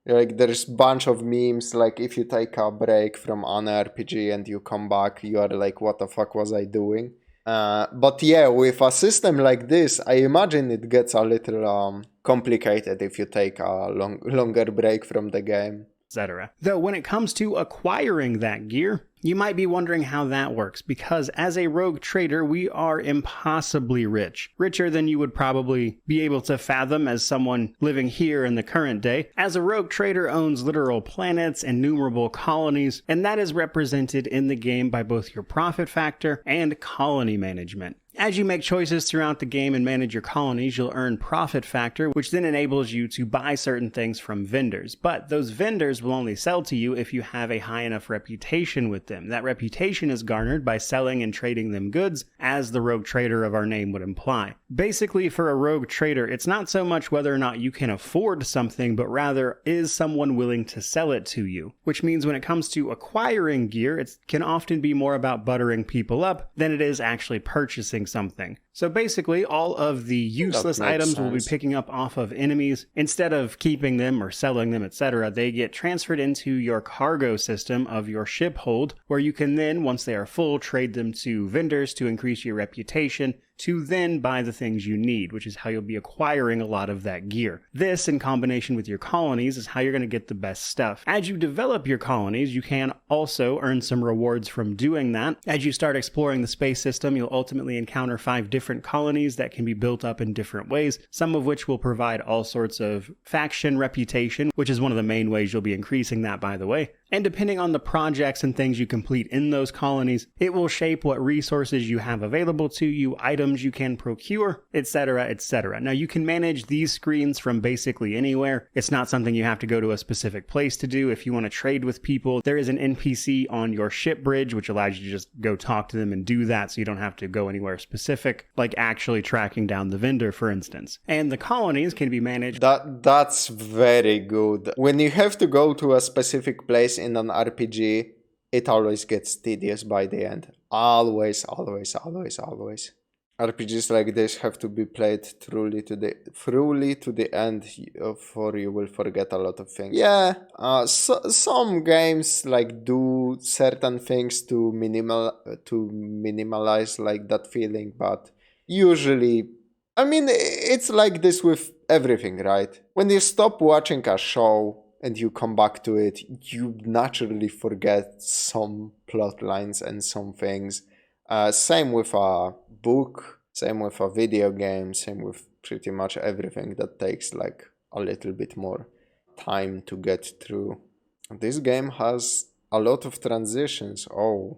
Like there's a bunch of memes, like if you take a break from an RPG and you come back, you are like, what the fuck was I doing? But yeah, with a system like this, I imagine it gets a little complicated if you take a longer break from the game, etc. Though when it comes to acquiring that gear, you might be wondering how that works, because as a rogue trader, we are impossibly rich. Richer than you would probably be able to fathom as someone living here in the current day, as a rogue trader owns literal planets, innumerable colonies, and that is represented in the game by both your profit factor and colony management. As you make choices throughout the game and manage your colonies, you'll earn profit factor, which then enables you to buy certain things from vendors. But those vendors will only sell to you if you have a high enough reputation with them. That reputation is garnered by selling and trading them goods, as the rogue trader of our name would imply. Basically, for a rogue trader, it's not so much whether or not you can afford something, but rather, is someone willing to sell it to you? Which means when it comes to acquiring gear, it can often be more about buttering people up than it is actually purchasing something. So basically, all of the useless items will be picking up off of enemies. Instead of keeping them or selling them, etc., they get transferred into your cargo system of your ship hold, where you can then, once they are full, trade them to vendors to increase your reputation, to then buy the things you need, which is how you'll be acquiring a lot of that gear. This, in combination with your colonies, is how you're going to get the best stuff. As you develop your colonies, you can also earn some rewards from doing that. As you start exploring the space system, you'll ultimately encounter 5 different colonies that can be built up in different ways, some of which will provide all sorts of faction reputation, which is one of the main ways you'll be increasing that, by the way. And depending on the projects and things you complete in those colonies, it will shape what resources you have available to you, items you can procure, etc., etc. Now, you can manage these screens from basically anywhere. It's not something you have to go to a specific place to do. If you want to trade with people, there is an NPC on your ship bridge, which allows you to just go talk to them and do that, so you don't have to go anywhere specific, like actually tracking down the vendor, for instance. And the colonies can be managed. That's very good. When you have to go to a specific place in an RPG, it always gets tedious by the end. Always. RPGs like this have to be played truly to the end, for you will forget a lot of things. Yeah, some games like do certain things to minimalize like that feeling, but usually, I mean, it's like this with everything, right? When you stop watching a show and you come back to it, you naturally forget some plot lines and some things. Same with a book, same with a video game, same with pretty much everything that takes like a little bit more time to get through. This game has a lot of transitions. I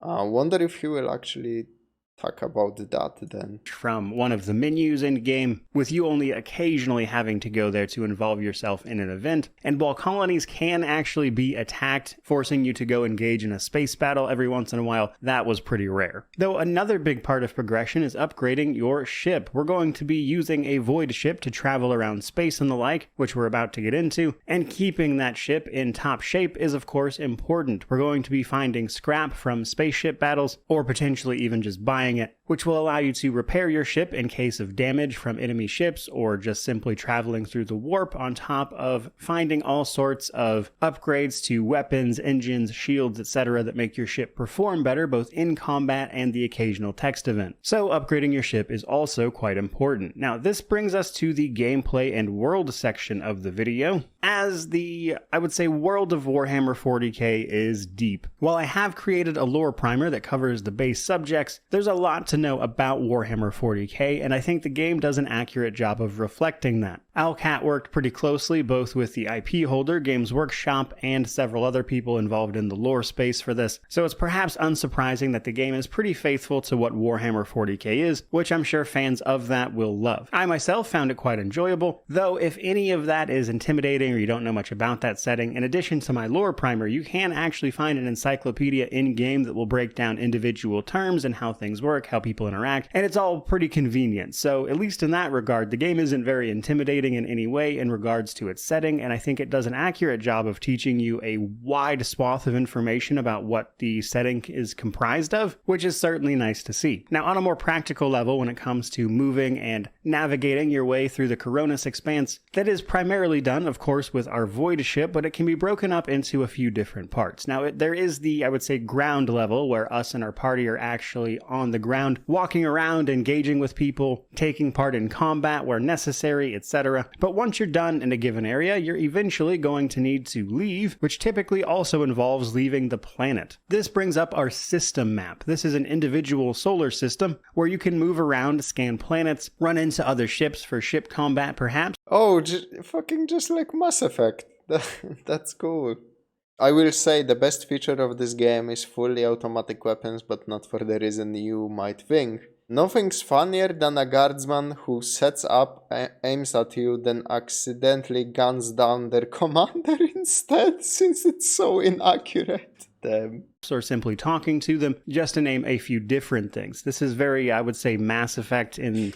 wonder if he will actually talk about that then. From one of the menus in game, with you only occasionally having to go there to involve yourself in an event. And while colonies can actually be attacked, forcing you to go engage in a space battle every once in a while, that was pretty rare. Though another big part of progression is upgrading your ship. We're going to be using a void ship to travel around space and the like, which we're about to get into, and keeping that ship in top shape is of course important. We're going to be finding scrap from spaceship battles, or potentially even just buying it, which will allow you to repair your ship in case of damage from enemy ships or just simply traveling through the warp, on top of finding all sorts of upgrades to weapons, engines, shields, etc. that make your ship perform better both in combat and the occasional text event. So upgrading your ship is also quite important. Now this brings us to the gameplay and world section of the video, as the, I would say, world of Warhammer 40k is deep. While I have created a lore primer that covers the base subjects, there's a lot to know about Warhammer 40k, and I think the game does an accurate job of reflecting that. Owlcat worked pretty closely both with the IP holder, Games Workshop, and several other people involved in the lore space for this, so it's perhaps unsurprising that the game is pretty faithful to what Warhammer 40k is, which I'm sure fans of that will love. I myself found it quite enjoyable, though if any of that is intimidating or you don't know much about that setting, in addition to my lore primer, you can actually find an encyclopedia in-game that will break down individual terms and how things work, how people interact, and it's all pretty convenient. So at least in that regard, the game isn't very intimidating in any way in regards to its setting, and I think it does an accurate job of teaching you a wide swath of information about what the setting is comprised of, which is certainly nice to see. Now, on a more practical level, when it comes to moving and navigating your way through the Coronis Expanse, that is primarily done, of course, with our Void ship, but it can be broken up into a few different parts. Now, there is the, I would say, ground level, where us and our party are actually on the ground, walking around, engaging with people, taking part in combat where necessary, etc. But once you're done in a given area, you're eventually going to need to leave, which typically also involves leaving the planet. This brings up our system map. This is an individual solar system where you can move around, scan planets, run into other ships for ship combat perhaps. Oh, fucking just like Mass Effect. That's cool. I will say the best feature of this game is fully automatic weapons, but not for the reason you might think. Nothing's funnier than a guardsman who sets up, aims at you, then accidentally guns down their commander instead, since it's so inaccurate. Damn. Or simply talking to them, just to name a few different things. This is very, I would say, Mass Effect in...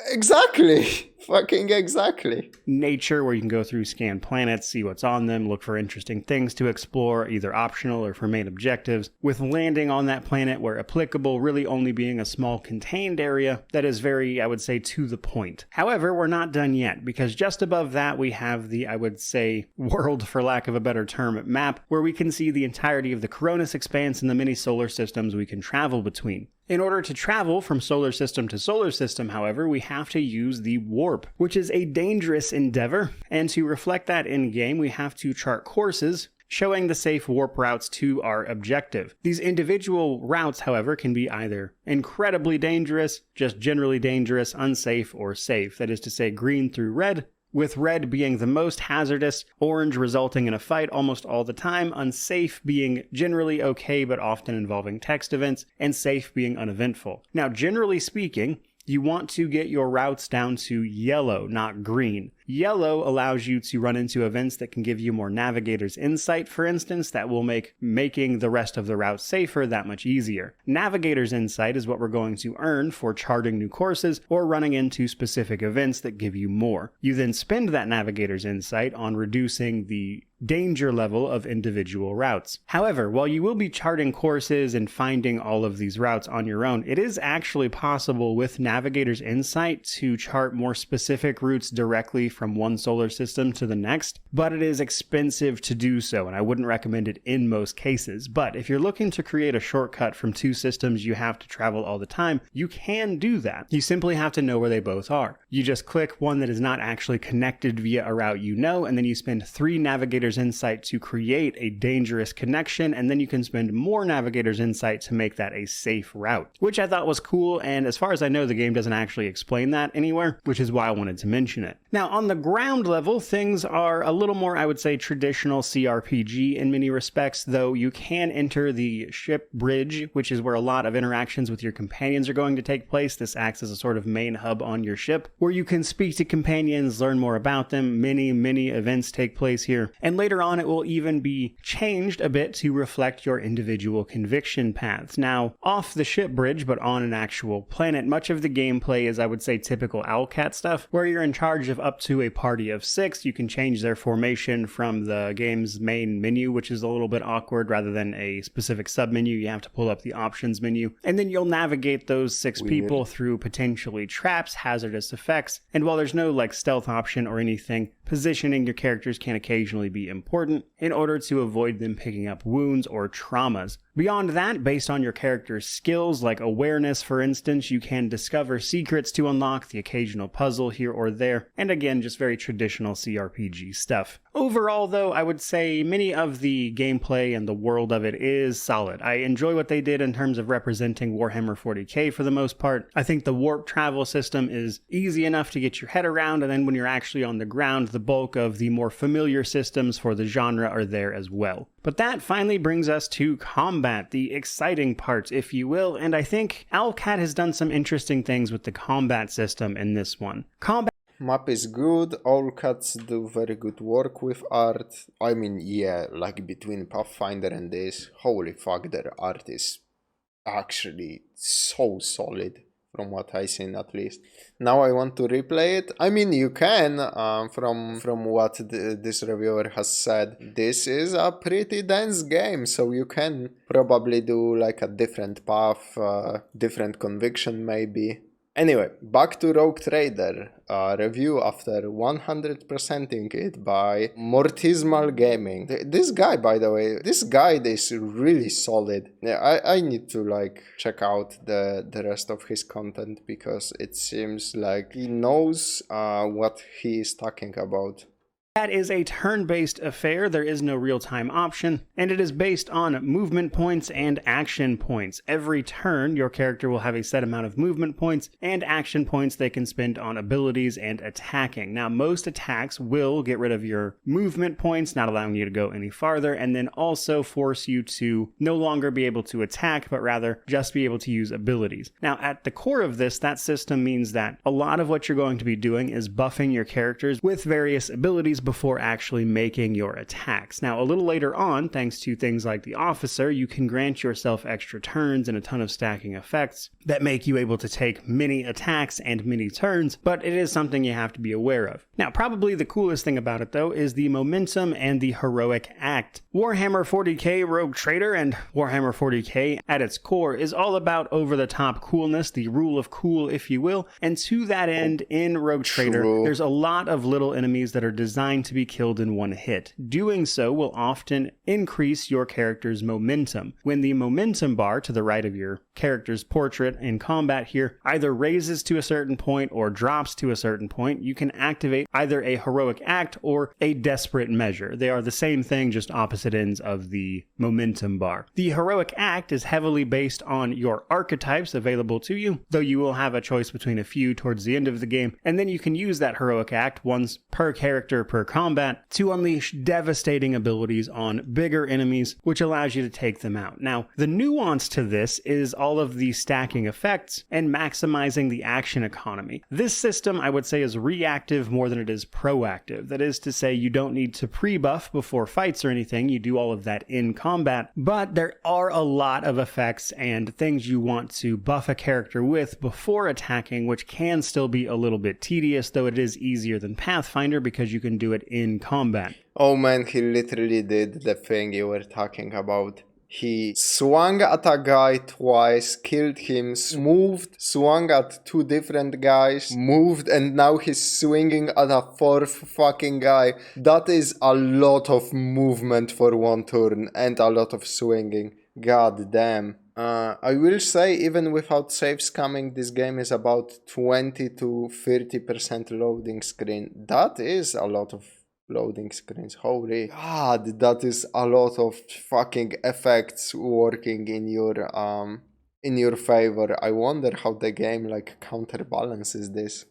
Exactly. Fucking exactly. Nature, where you can go through, scan planets, see what's on them, look for interesting things to explore, either optional or for main objectives, with landing on that planet where applicable really only being a small contained area that is very, I would say, to the point. However, we're not done yet, because just above that we have the, I would say, world, for lack of a better term, map, where we can see the entirety of the Coronis Expanse and the many solar systems we can travel between. In order to travel from solar system to solar system, however, we have to use the warp, which is a dangerous endeavor, and to reflect that in-game, we have to chart courses showing the safe warp routes to our objective. These individual routes, however, can be either incredibly dangerous, just generally dangerous, unsafe, or safe. That is to say, green through red, with red being the most hazardous, orange resulting in a fight almost all the time, unsafe being generally okay but often involving text events, and safe being uneventful. Now, generally speaking, you want to get your routes down to yellow, not green. Yellow allows you to run into events that can give you more navigator's insight, for instance, that will make making the rest of the route safer that much easier. Navigator's insight is what we're going to earn for charting new courses or running into specific events that give you more. You then spend that navigator's insight on reducing the danger level of individual routes. However, while you will be charting courses and finding all of these routes on your own, it is actually possible with Navigator's Insight to chart more specific routes directly from one solar system to the next, but it is expensive to do so, and I wouldn't recommend it in most cases. But if you're looking to create a shortcut from two systems you have to travel all the time, you can do that. You simply have to know where they both are. You just click one that is not actually connected via a route you know, and then you spend 3 Navigator's Insight to create a dangerous connection, and then you can spend more Navigator's Insight to make that a safe route, which I thought was cool, and as far as I know, the game doesn't actually explain that anywhere, which is why I wanted to mention it. Now, on the ground level, things are a little more, I would say, traditional CRPG in many respects, though you can enter the ship bridge, which is where a lot of interactions with your companions are going to take place. This acts as a sort of main hub on your ship, where you can speak to companions, learn more about them. Many events take place here, and later on it will even be changed a bit to reflect your individual conviction paths. Now, off the ship bridge, but on an actual planet, much of the gameplay is, I would say, typical Owlcat stuff, where you're in charge of up to a party of 6. You can change their formation from the game's main menu, which is a little bit awkward. Rather than a specific submenu, you have to pull up the options menu, and then you'll navigate those 6 people through potentially traps, hazardous effects, and while there's no stealth option or anything, positioning your characters can occasionally be important in order to avoid them picking up wounds or traumas. Beyond that, based on your character's skills, like awareness for instance, you can discover secrets to unlock the occasional puzzle here or there, and again, just very traditional CRPG stuff. Overall though, I would say many of the gameplay and the world of it is solid. I enjoy what they did in terms of representing Warhammer 40k for the most part. I think the warp travel system is easy enough to get your head around, and then when you're actually on the ground, the bulk of the more familiar systems for the genre are there as well. But that finally brings us to combat, the exciting part, if you will, and I think Owlcat has done some interesting things with the combat system in this one. Map is good, all cats do very good work with art. I mean, yeah, between Pathfinder and this, holy fuck, their art is actually so solid, from what I seen at least. Now I want to replay it. I mean, you can, from what this reviewer has said, this is a pretty dense game, so you can probably do a different path, different conviction maybe. Anyway, back to Rogue Trader, review after 100%ing it by Mortismal Gaming. This guy, by the way, this guide is really solid. Yeah, I need to check out the rest of his content, because it seems like he knows what he is talking about. That is a turn-based affair. There is no real-time option, and it is based on movement points and action points. Every turn, your character will have a set amount of movement points and action points they can spend on abilities and attacking. Now, most attacks will get rid of your movement points, not allowing you to go any farther, and then also force you to no longer be able to attack, but rather just be able to use abilities. Now, at the core of this, that system means that a lot of what you're going to be doing is buffing your characters with various abilities before actually making your attacks. Now, a little later on, thanks to things like the Officer, you can grant yourself extra turns and a ton of stacking effects that make you able to take many attacks and many turns, but it is something you have to be aware of. Now, probably the coolest thing about it, though, is the momentum and the heroic act. Warhammer 40k Rogue Trader and Warhammer 40k at its core is all about over-the-top coolness, the rule of cool, if you will, and to that end, in Rogue Trader, there's a lot of little enemies that are designed designed to be killed in one hit. Doing so will often increase your character's momentum. When the momentum bar to the right of your character's portrait in combat here either raises to a certain point or drops to a certain point, you can activate either a heroic act or a desperate measure. They are the same thing, just opposite ends of the momentum bar. The heroic act is heavily based on your archetypes available to you, though you will have a choice between a few towards the end of the game, and then you can use that heroic act once per character per combat to unleash devastating abilities on bigger enemies, which allows you to take them out. Now, the nuance to this is all of the stacking effects and maximizing the action economy. This system, I would say, is reactive more than it is proactive. That is to say, you don't need to pre-buff before fights or anything. You do all of that in combat, but there are a lot of effects and things you want to buff a character with before attacking, which can still be a little bit tedious, though it is easier than Pathfinder because you can do it in combat. Oh man, he literally did the thing you were talking about. He swung at a guy twice, killed him, moved, swung at two different guys, moved, and now he's swinging at a fourth fucking guy. That is a lot of movement for one turn and a lot of swinging. God damn. I will say, even without saves coming, this game is about 20 to 30% loading screen. That is a lot of loading screens. Holy God, that is a lot of fucking effects working in your favor. I wonder how the game like counterbalances this.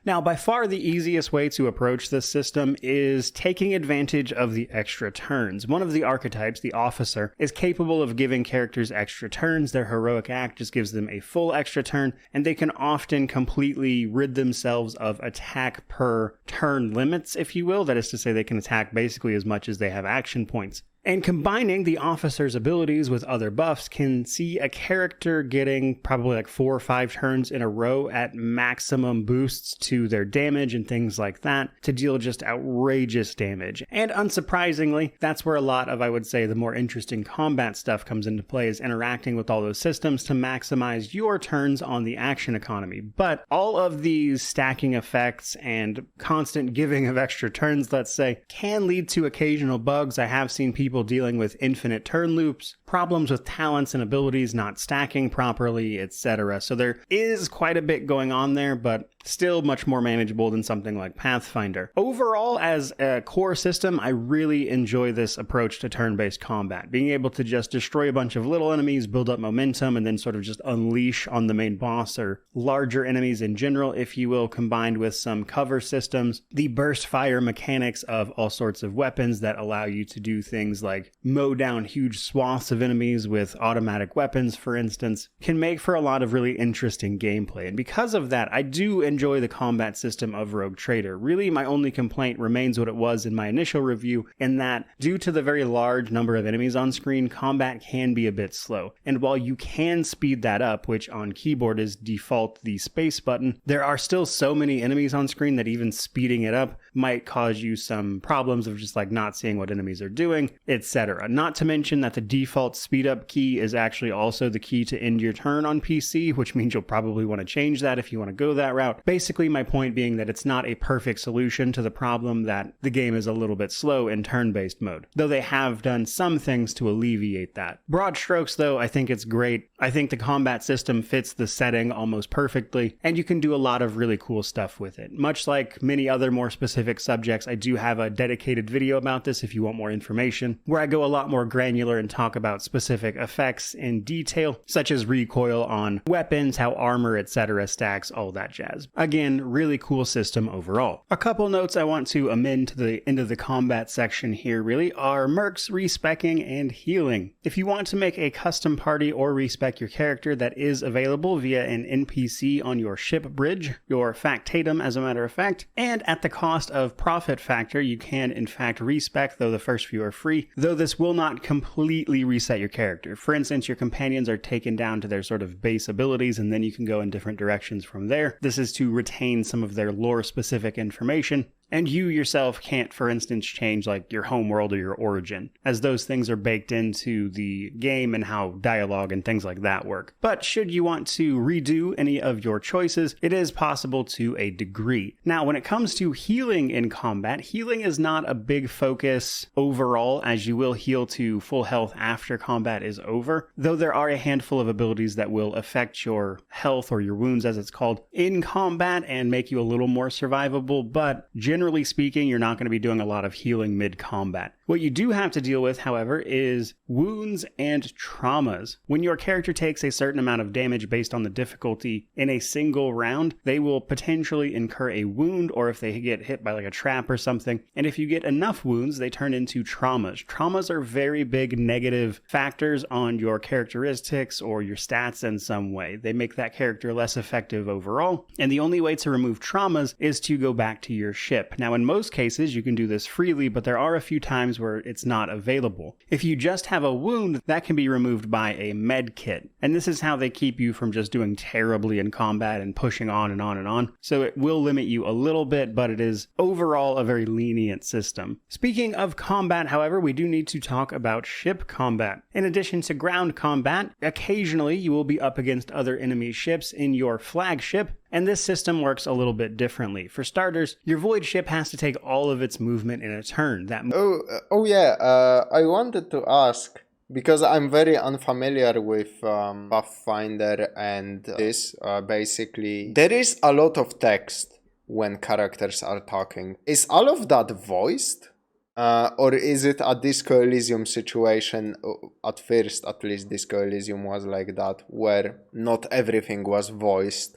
Now, by far the easiest way to approach this system is taking advantage of the extra turns. One of the archetypes, the officer, is capable of giving characters extra turns. Their heroic act just gives them a full extra turn, and they can often completely rid themselves of attack per turn limits, if you will. That is to say, they can attack basically as much as they have action points. And combining the officer's abilities with other buffs can see a character getting probably like 4 or 5 turns in a row at maximum boosts to their damage and things like that to deal just outrageous damage. And unsurprisingly, that's where a lot of, I would say, the more interesting combat stuff comes into play, is interacting with all those systems to maximize your turns on the action economy. But all of these stacking effects and constant giving of extra turns, let's say, can lead to occasional bugs. I have seen people dealing with infinite turn loops, problems with talents and abilities not stacking properly, etc. So there is quite a bit going on there, but still much more manageable than something like Pathfinder. Overall, as a core system, I really enjoy this approach to turn-based combat. Being able to just destroy a bunch of little enemies, build up momentum, and then sort of just unleash on the main boss or larger enemies in general, if you will, combined with some cover systems. The burst fire mechanics of all sorts of weapons that allow you to do things like mow down huge swaths of enemies with automatic weapons, for instance, can make for a lot of really interesting gameplay. And because of that, I do enjoy the combat system of Rogue Trader. Really, my only complaint remains what it was in my initial review, in that due to the very large number of enemies on screen, combat can be a bit slow. And while you can speed that up, which on keyboard is default the space button, there are still so many enemies on screen that even speeding it up might cause you some problems of just like not seeing what enemies are doing, etc. Not to mention that the default speed up key is actually also the key to end your turn on PC, which means you'll probably want to change that if you want to go that route. Basically, my point being that it's not a perfect solution to the problem that the game is a little bit slow in turn-based mode, though they have done some things to alleviate that. Broad strokes, though, I think it's great. I think the combat system fits the setting almost perfectly, and you can do a lot of really cool stuff with it. Much like many other more specific subjects, I do have a dedicated video about this if you want more information, where I go a lot more granular and talk about specific effects in detail, such as recoil on weapons, how armor, etc. stacks, all that jazz. Again, really cool system overall. A couple notes I want to amend to the end of the combat section here really are mercs, respecking, and healing. If you want to make a custom party or respec your character, that is available via an NPC on your ship bridge, your factatum as a matter of fact, and at the cost of profit factor, you can in fact respec, though the first few are free, though this will not completely reset your character. For instance, your companions are taken down to their sort of base abilities, and then you can go in different directions from there. This is to retain some of their lore-specific information. And you yourself can't, for instance, change like your home world or your origin, as those things are baked into the game and how dialogue and things like that work. But should you want to redo any of your choices, it is possible to a degree. Now, when it comes to healing in combat, healing is not a big focus overall, as you will heal to full health after combat is over, though there are a handful of abilities that will affect your health or your wounds, as it's called, in combat and make you a little more survivable, but generally speaking, you're not going to be doing a lot of healing mid-combat. What you do have to deal with, however, is wounds and traumas. When your character takes a certain amount of damage based on the difficulty in a single round, they will potentially incur a wound, or if they get hit by like a trap or something, and if you get enough wounds, they turn into traumas. Traumas are very big negative factors on your characteristics or your stats in some way. They make that character less effective overall, and the only way to remove traumas is to go back to your ship. Now, in most cases, you can do this freely, but there are a few times where it's not available. If you just have a wound, that can be removed by a med kit, and this is how they keep you from just doing terribly in combat and pushing on and on and on. So it will limit you a little bit, but it is overall a very lenient system. Speaking of combat, however, we do need to talk about ship combat. In addition to ground combat, occasionally you will be up against other enemy ships in your flagship, and this system works a little bit differently. For starters, your void ship has to take all of its movement in a turn. I wanted to ask, because I'm very unfamiliar with Pathfinder and this, basically, there is a lot of text when characters are talking. Is all of that voiced? Or is it a Disco Elysium situation? At first, at least, Disco Elysium was like that, where not everything was voiced,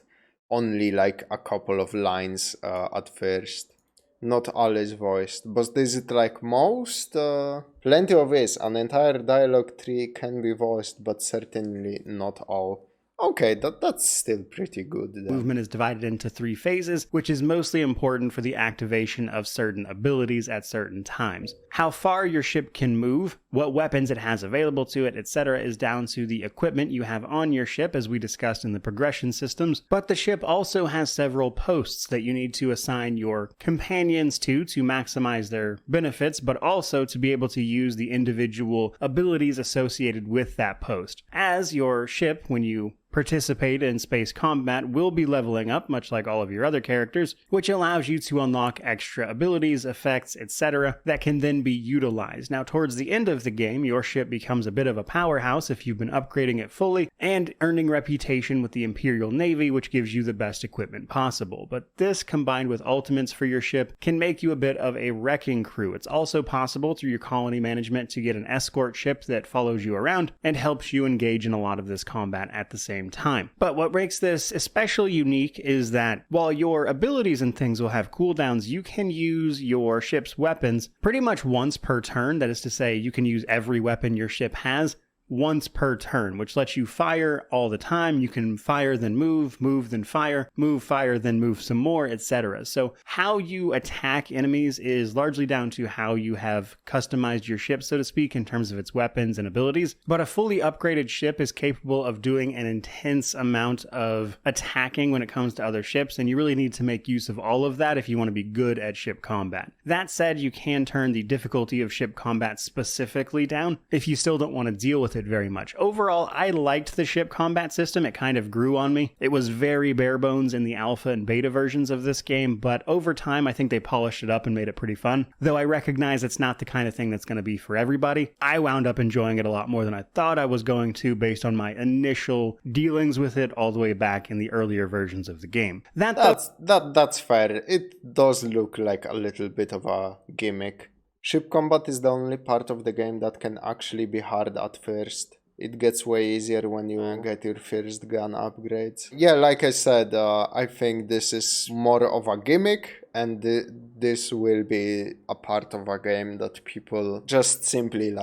only like a couple of lines at first. Not all is voiced. But is it like most? Plenty of this. An entire dialogue tree can be voiced, but certainly not all. Okay, that's still pretty good then. Movement is divided into 3 phases, which is mostly important for the activation of certain abilities at certain times. How far your ship can move, what weapons it has available to it, etc. is down to the equipment you have on your ship, as we discussed in the progression systems, but the ship also has several posts that you need to assign your companions to maximize their benefits, but also to be able to use the individual abilities associated with that post. As your ship, when you participate in space combat, will be leveling up, much like all of your other characters, which allows you to unlock extra abilities, effects, etc. that can then be utilized. Now, towards the end of the game, your ship becomes a bit of a powerhouse if you've been upgrading it fully and earning reputation with the Imperial Navy, which gives you the best equipment possible. But this, combined with ultimates for your ship, can make you a bit of a wrecking crew. It's also possible through your colony management to get an escort ship that follows you around and helps you engage in a lot of this combat at the same time. But what makes this especially unique is that while your abilities and things will have cooldowns, you can use your ship's weapons pretty much once per turn. That is to say, you can use every weapon your ship has once per turn, which lets you fire all the time. You can fire, then move then fire, then move some more, etc. So how you attack enemies is largely down to how you have customized your ship, so to speak, in terms of its weapons and abilities. But a fully upgraded ship is capable of doing an intense amount of attacking when it comes to other ships, and you really need to make use of all of that if you want to be good at ship combat. That said, you can turn the difficulty of ship combat specifically down if you still don't want to deal with it very much. Overall, I liked the ship combat system. It kind of grew on me. It was very bare bones in the alpha and beta versions of this game, but over time I think they polished it up and made it pretty fun. Though I recognize it's not the kind of thing that's going to be for everybody. I wound up enjoying it a lot more than I thought I was going to based on my initial dealings with it all the way back in the earlier versions of the game. That's fair. It does look like a little bit of a gimmick. Ship combat is the only part of the game that can actually be hard at first. It gets way easier when you get your first gun upgrades. Yeah, like I said, I think this is more of a gimmick, and this will be a part of a game that people just simply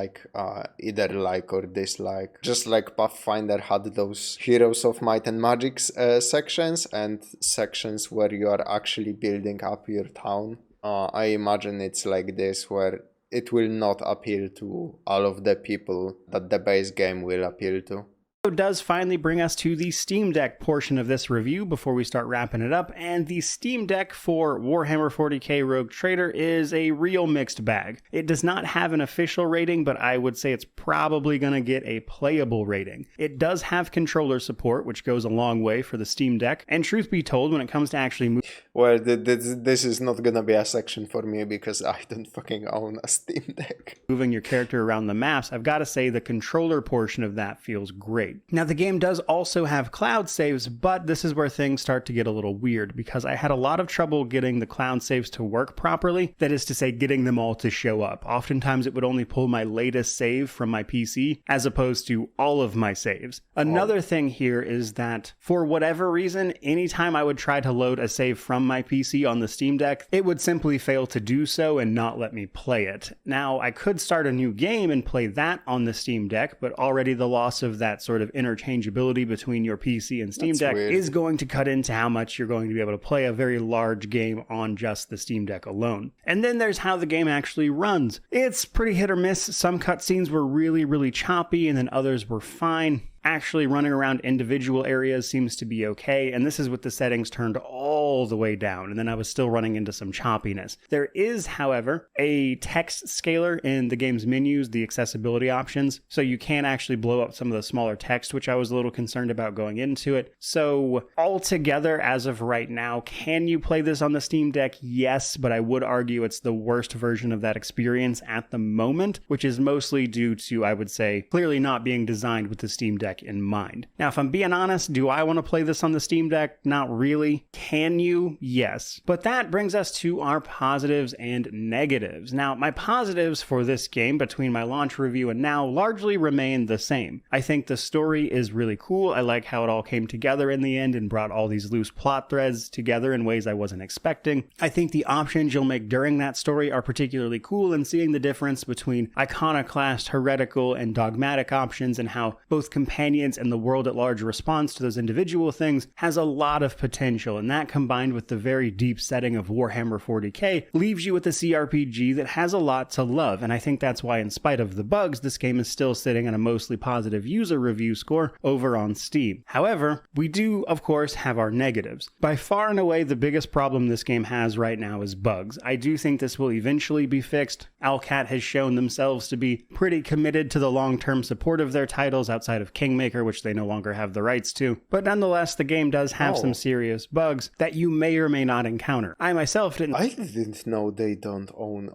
either like or dislike. Just like Pathfinder had those Heroes of Might and Magic sections, and sections where you are actually building up your town. I imagine it's like this, where it will not appeal to all of the people that the base game will appeal to. Does finally bring us to the Steam Deck portion of this review before we start wrapping it up, and the Steam Deck for Warhammer 40k Rogue Trader is a real mixed bag. It does not have an official rating, but I would say it's probably going to get a playable rating. It does have controller support, which goes a long way for the Steam Deck, and truth be told, when it comes to actually well, this is not going to be a section for me because I don't fucking own a Steam Deck. Moving your character around the maps, I've got to say the controller portion of that feels great. Now, the game does also have cloud saves, but this is where things start to get a little weird because I had a lot of trouble getting the cloud saves to work properly. That is to say, getting them all to show up. Oftentimes, it would only pull my latest save from my PC as opposed to all of my saves. Another thing here is that for whatever reason, anytime I would try to load a save from my PC on the Steam Deck, it would simply fail to do so and not let me play it. Now, I could start a new game and play that on the Steam Deck, but already the loss of that sort of interchangeability between your PC and Steam Deck is going to cut into how much you're going to be able to play a very large game on just the Steam Deck alone. And then there's how the game actually runs. It's pretty hit or miss. Some cutscenes were really choppy and then others were fine. Actually running around individual areas seems to be okay, and this is with the settings turned all the way down, and then I was still running into some choppiness. There is, however, a text scaler in the game's menus, the accessibility options, so you can actually blow up some of the smaller text, which I was a little concerned about going into it. So altogether, as of right now, can you play this on the Steam Deck? Yes, but I would argue it's the worst version of that experience at the moment, which is mostly due to, I would say, clearly not being designed with the Steam Deck in mind. Now, if I'm being honest, do I want to play this on the Steam Deck? Not really. Can you? Yes. But that brings us to our positives and negatives. Now, my positives for this game between my launch review and now largely remain the same. I think the story is really cool. I like how it all came together in the end and brought all these loose plot threads together in ways I wasn't expecting. I think the options you'll make during that story are particularly cool, and seeing the difference between iconoclast, heretical, and dogmatic options and how both companions and the world at large responds to those individual things has a lot of potential, and that combined with the very deep setting of Warhammer 40k leaves you with a CRPG that has a lot to love, and I think that's why, in spite of the bugs, this game is still sitting at a mostly positive user review score over on Steam. However, we do, of course, have our negatives. By far and away, the biggest problem this game has right now is bugs. I do think this will eventually be fixed. Owlcat has shown themselves to be pretty committed to the long-term support of their titles outside of Kingmaker, which they no longer have the rights to. But nonetheless, the game does have some serious bugs that you may or may not encounter. I myself didn't... I didn't know they don't own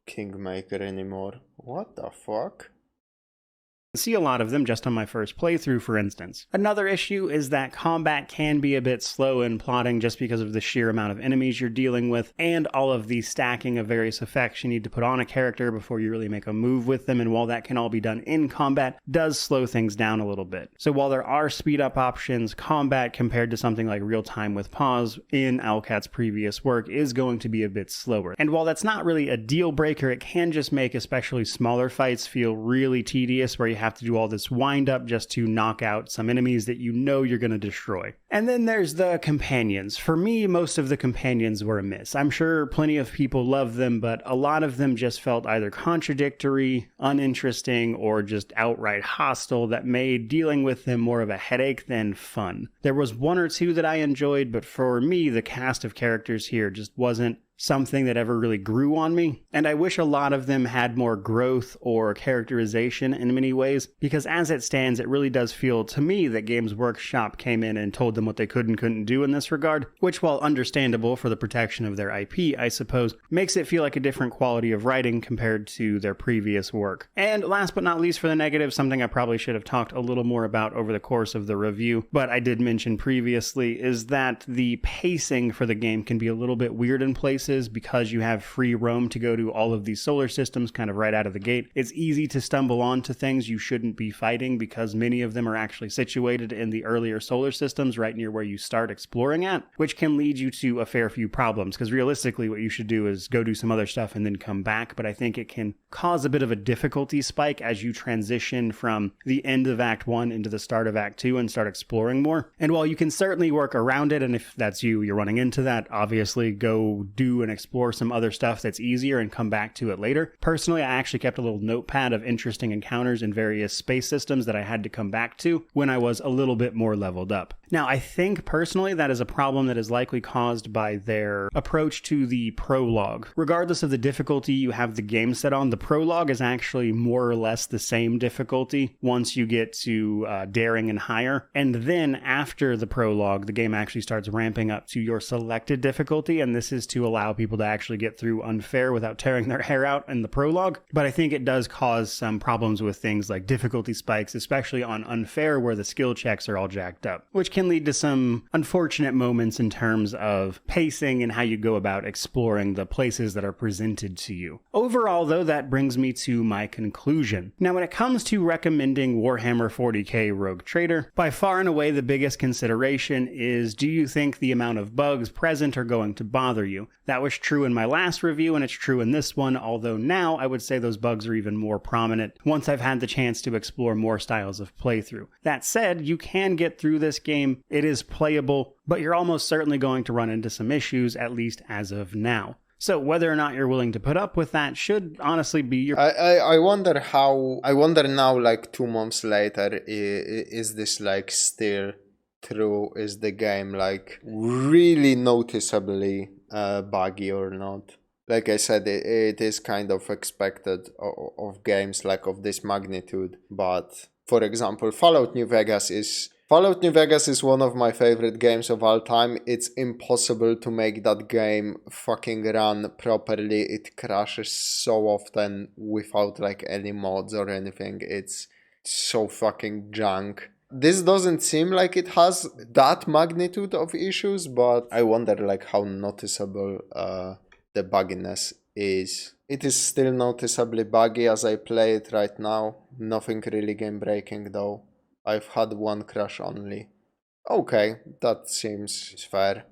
Kingmaker anymore. What the fuck? See a lot of them just on my first playthrough, for instance. Another issue is that combat can be a bit slow in plotting just because of the sheer amount of enemies you're dealing with and all of the stacking of various effects you need to put on a character before you really make a move with them, and while that can all be done in combat, does slow things down a little bit. So while there are speed up options, combat compared to something like Real Time with Pause in Owlcat's previous work is going to be a bit slower. And while that's not really a deal breaker, it can just make especially smaller fights feel really tedious, where you have to do all this wind up just to knock out some enemies that you know you're going to destroy. And then there's the companions. For me, most of the companions were a miss. I'm sure plenty of people love them, but a lot of them just felt either contradictory, uninteresting, or just outright hostile that made dealing with them more of a headache than fun. There was one or two that I enjoyed, but for me, the cast of characters here just wasn't something that ever really grew on me, and I wish a lot of them had more growth or characterization in many ways, because as it stands, it really does feel to me that Games Workshop came in and told them what they could and couldn't do in this regard, which, while understandable for the protection of their IP, I suppose, makes it feel like a different quality of writing compared to their previous work. And last but not least for the negative, something I probably should have talked a little more about over the course of the review, but I did mention previously, is that the pacing for the game can be a little bit weird in places because you have free roam to go to all of these solar systems kind of right out of the gate. It's easy to stumble onto things you shouldn't be fighting because many of them are actually situated in the earlier solar systems right near where you start exploring at, which can lead you to a fair few problems, because realistically what you should do is go do some other stuff and then come back, but I think it can cause a bit of a difficulty spike as you transition from the end of Act 1 into the start of Act 2 and start exploring more. And while you can certainly work around it, and if that's you, you're running into that, obviously go do do and explore some other stuff that's easier and come back to it later. Personally, I actually kept a little notepad of interesting encounters in various space systems that I had to come back to when I was a little bit more leveled up. Now, I think personally that is a problem that is likely caused by their approach to the prologue. Regardless of the difficulty you have the game set on, the prologue is actually more or less the same difficulty once you get to daring and higher. And then after the prologue, the game actually starts ramping up to your selected difficulty, and this is to allow people to actually get through unfair without tearing their hair out in the prologue. But I think it does cause some problems with things like difficulty spikes, especially on unfair where the skill checks are all jacked up, which can lead to some unfortunate moments in terms of pacing and how you go about exploring the places that are presented to you. Overall, though, that brings me to my conclusion. Now, when it comes to recommending Warhammer 40k Rogue Trader, by far and away the biggest consideration is, do you think the amount of bugs present are going to bother you? That was true in my last review and it's true in this one, although now I would say those bugs are even more prominent once I've had the chance to explore more styles of playthrough. That said, you can get through this game. It is playable, but you're almost certainly going to run into some issues, at least as of now. So whether or not you're willing to put up with that should honestly be your... I wonder now, like 2 months later, is this like still true? Is the game like really noticeably buggy or not? Like I said, it is kind of expected of games like of this magnitude. But for example, Fallout New Vegas is one of my favorite games of all time. It's impossible to make that game fucking run properly. It crashes so often without like any mods or anything. It's so fucking junk. This doesn't seem like it has that magnitude of issues, but I wonder like how noticeable the bugginess is. It is still noticeably buggy as I play it right now. Nothing really game breaking though. I've had one crash only. Okay, that seems fair.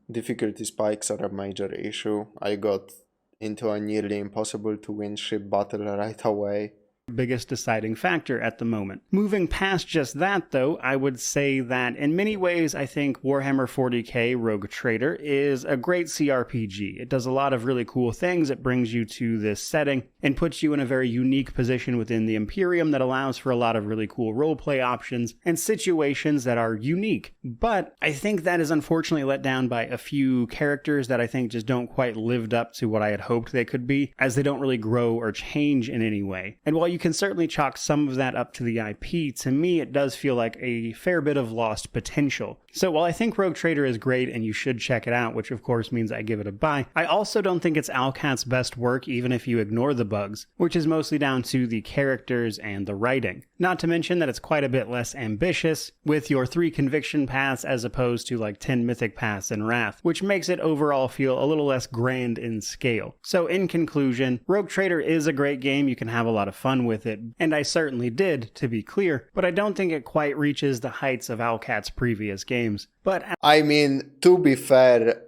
Difficulty spikes are a major issue. I got into a nearly impossible to win ship battle right away. Biggest deciding factor at the moment. Moving past just that, though, I would say that in many ways I think Warhammer 40k Rogue Trader is a great CRPG. It does a lot of really cool things. It brings you to this setting and puts you in a very unique position within the Imperium that allows for a lot of really cool roleplay options and situations that are unique. But I think that is unfortunately let down by a few characters that I think just don't quite lived up to what I had hoped they could be, as they don't really grow or change in any way. And while you can certainly chalk some of that up to the IP, to me it does feel like a fair bit of lost potential. So while I think Rogue Trader is great and you should check it out, which of course means I give it a buy, I also don't think it's Owlcat's best work even if you ignore the bugs, which is mostly down to the characters and the writing. Not to mention that it's quite a bit less ambitious, with your 3 conviction paths as opposed to like 10 mythic paths in Wrath, which makes it overall feel a little less grand in scale. So in conclusion, Rogue Trader is a great game, you can have a lot of fun with it, and I certainly did, to be clear, but I don't think it quite reaches the heights of Owlcat's previous games. But I mean, to be fair,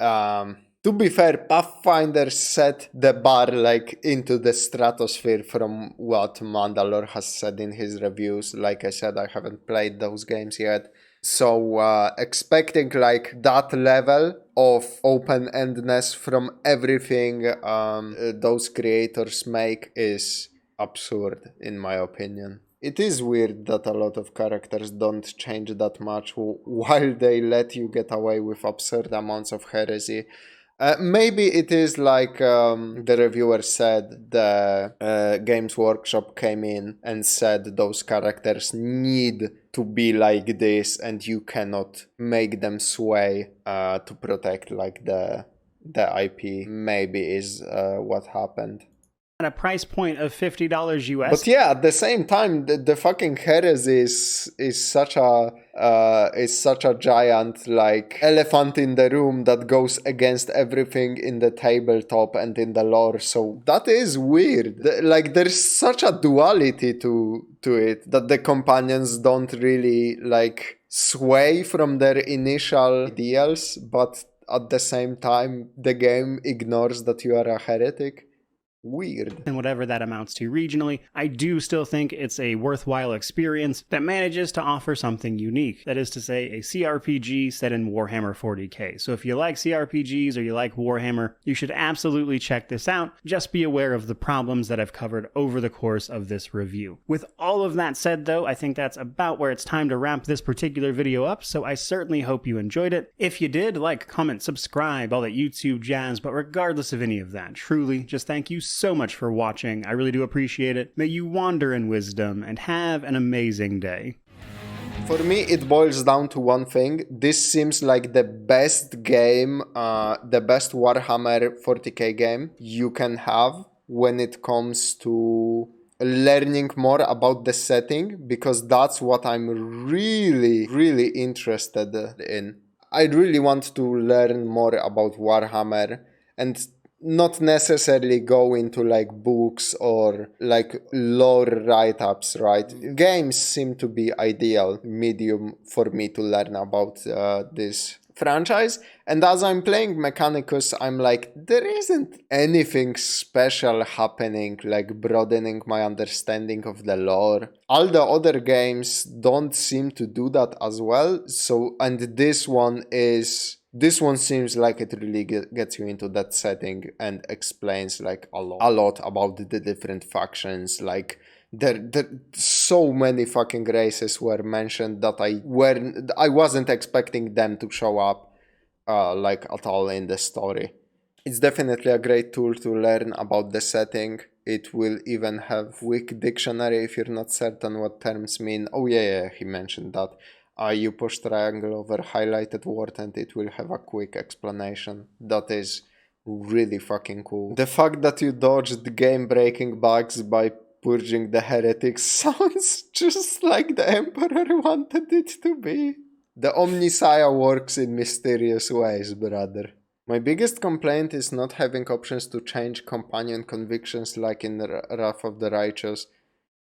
Pathfinder set the bar like into the stratosphere from what Mandalore has said in his reviews. Like I said, I haven't played those games yet. So expecting like that level of open-endedness from everything those creators make is absurd in my opinion. It is weird that a lot of characters don't change that much while they let you get away with absurd amounts of heresy. Maybe it is like the reviewer said, the Games Workshop came in and said those characters need to be like this and you cannot make them sway to protect like the IP. Maybe is what happened. At a price point of $50 US. But yeah, at the same time, the fucking heresy is such a giant like elephant in the room that goes against everything in the tabletop and in the lore. So that is weird. Like there's such a duality to it that the companions don't really like sway from their initial ideals, but at the same time the game ignores that you are a heretic. Weird. And whatever that amounts to regionally, I do still think it's a worthwhile experience that manages to offer something unique. That is to say, a CRPG set in Warhammer 40k. So if you like CRPGs or you like Warhammer, you should absolutely check this out. Just be aware of the problems that I've covered over the course of this review. With all of that said though, I think that's about where it's time to wrap this particular video up, so I certainly hope you enjoyed it. If you did, like, comment, subscribe, all that YouTube jazz, but regardless of any of that, truly, just thank you so much for watching. I really do appreciate it. May you wander in wisdom and have an amazing day. For me, it boils down to one thing. This seems like the best game, the best Warhammer 40k game you can have when it comes to learning more about the setting, because that's what I'm really interested in. I really want to learn more about Warhammer and not necessarily go into like books or like lore write-ups, right? Games seem to be ideal medium for me to learn about this franchise. And as I'm playing Mechanicus, I'm like, there isn't anything special happening, like broadening my understanding of the lore. All the other games don't seem to do that as well. So, and this one seems like it really gets you into that setting and explains like a lot about the different factions. Like there so many fucking races were mentioned that I wasn't expecting them to show up like at all in the story. It's definitely a great tool to learn about the setting. It will even have Wiki dictionary if you're not certain what terms mean. Oh yeah, he mentioned that. You push triangle over highlighted word and it will have a quick explanation. That is really fucking cool. The fact that you dodged game-breaking bugs by purging the heretics sounds just like the Emperor wanted it to be. The Omnissiah works in mysterious ways, brother. My biggest complaint is not having options to change companion convictions like in Wrath of the Righteous,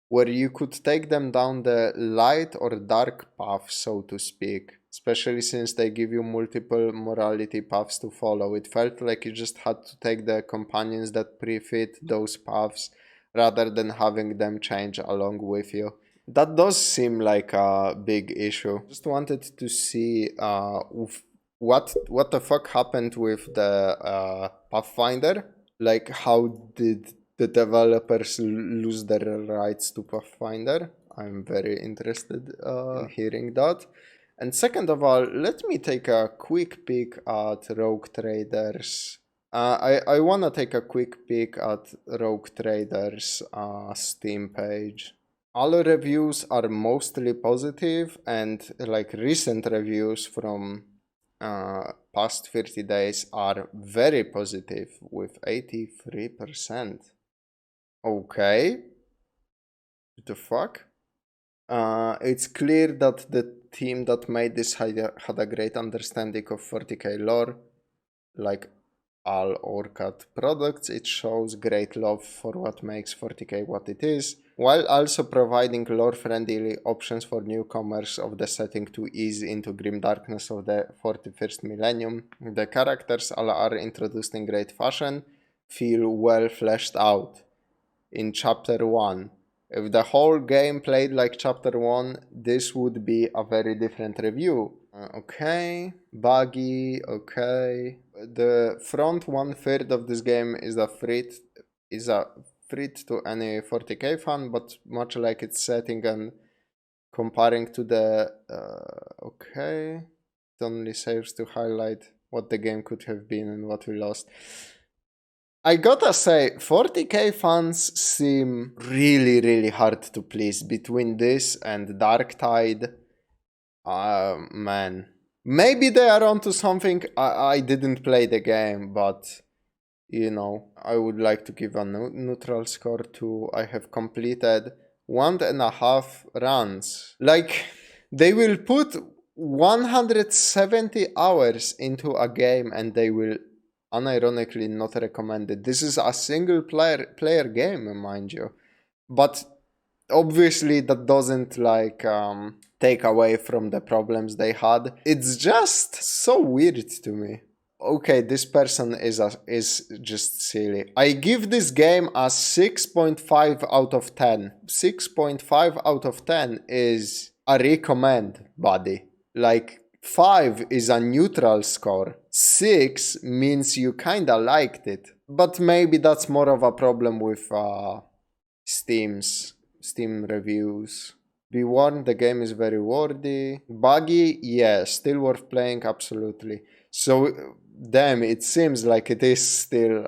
where you could take them down the light or dark path, so to speak, especially since they give you multiple morality paths to follow. It felt like you just had to take the companions that pre-fit those paths rather than having them change along with you. That does seem like a big issue. Just wanted to see what the fuck happened with the Pathfinder. Like, how did the developers lose their rights to Pathfinder? I'm very interested in hearing that. And second of all, let me take a quick peek at Rogue Traders. I want to take a quick peek at Rogue Traders Steam page. All reviews are mostly positive, and like recent reviews from past 30 days are very positive with 83%. Okay. What the fuck? It's clear that the team that made this had a great understanding of 40k lore. Like all Owlcat products, it shows great love for what makes 40k what it is, while also providing lore-friendly options for newcomers of the setting to ease into grim darkness of the 41st millennium. The characters all are introduced in great fashion, feel well fleshed out. In Chapter 1. If the whole game played like Chapter 1, this would be a very different review. Okay, buggy, okay. The front 1/3 of this game is a threat to any 40k fan, but much like its setting and comparing to the... okay, it only serves to highlight what the game could have been and what we lost. I gotta say, 40k fans seem really hard to please between this and Darktide. Man. Maybe they are onto something. I didn't play the game, but, you know, I would like to give a neutral score to... I have completed 1.5 runs. Like, they will put 170 hours into a game and they will unironically not recommend it. This is a single player game, mind you. But obviously that doesn't like take away from the problems they had. It's just so weird to me. okay, this person is just silly. I give this game a 6.5 out of 10. 6.5 out of 10 is a recommend, buddy. Like 5 is a neutral score. 6 means you kinda liked it. But maybe that's more of a problem with Steam reviews. Be warned, the game is very wordy. Buggy, yeah, still worth playing, absolutely. So, damn, it seems like it is still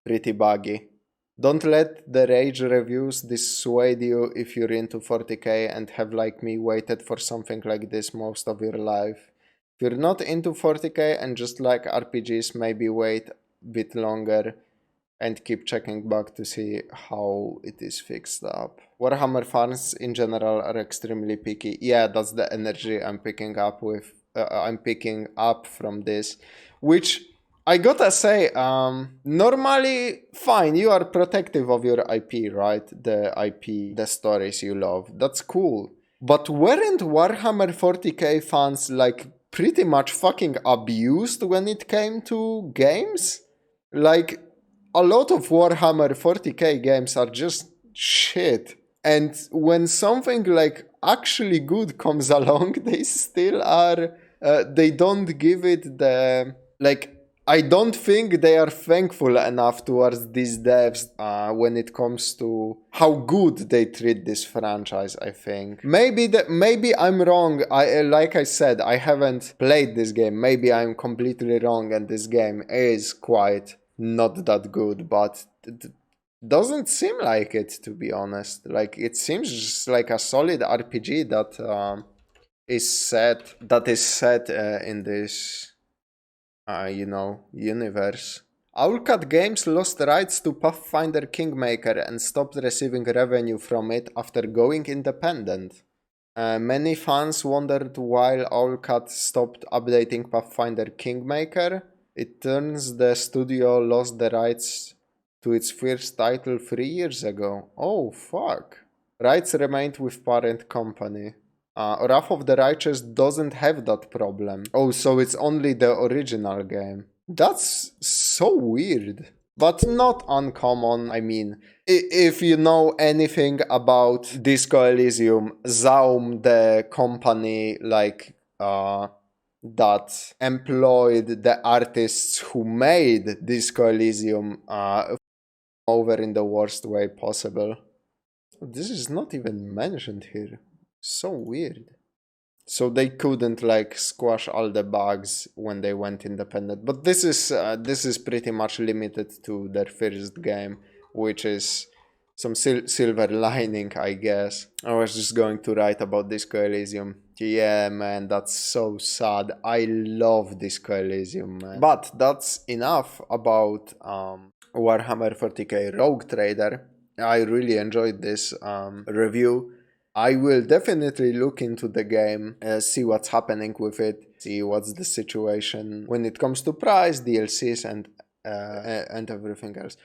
pretty buggy. Don't let the rage reviews dissuade you if you're into 40k and have, like me, waited for something like this most of your life. If you're not into 40k and just like RPGs, maybe wait a bit longer and keep checking back to see how it is fixed up. Warhammer fans in general are extremely picky. Yeah, that's the energy I'm picking up with. I'm picking up from this, which I gotta say, normally fine. You are protective of your IP, right? The IP, the stories you love. That's cool. But weren't Warhammer 40k fans like pretty much fucking abused when it came to games? Like, a lot of Warhammer 40k games are just shit. And when something like actually good comes along, they still are. They don't give it the. Like, I don't think they are thankful enough towards these devs when it comes to how good they treat this franchise. I think maybe I'm wrong. Like I said, I haven't played this game. Maybe I'm completely wrong, and this game is quite not that good, but doesn't seem like it, to be honest. Like, it seems just like a solid RPG that is set in this universe. Owlcat Games lost rights to Pathfinder Kingmaker and stopped receiving revenue from it after going independent. Many fans wondered why Owlcat stopped updating Pathfinder Kingmaker. It turns the studio lost the rights to its first title 3 years ago. Oh, fuck. Rights remained with parent company. Wrath of the Righteous doesn't have that problem. Oh, so it's only the original game. That's so weird. But not uncommon. I mean, if you know anything about Disco Elysium, Zaum, the company that employed the artists who made Disco Elysium over in the worst way possible. This is not even mentioned here. So weird. So they couldn't like squash all the bugs when they went independent. But this is pretty much limited to their first game, which is some silver lining, I guess. I was just going to write about Disco Elysium. Yeah, man, that's so sad. I love Disco Elysium, man. But that's enough about Warhammer 40k Rogue Trader. I really enjoyed this review. I will definitely look into the game, see what's happening with it, see what's the situation when it comes to price, DLCs, and everything else.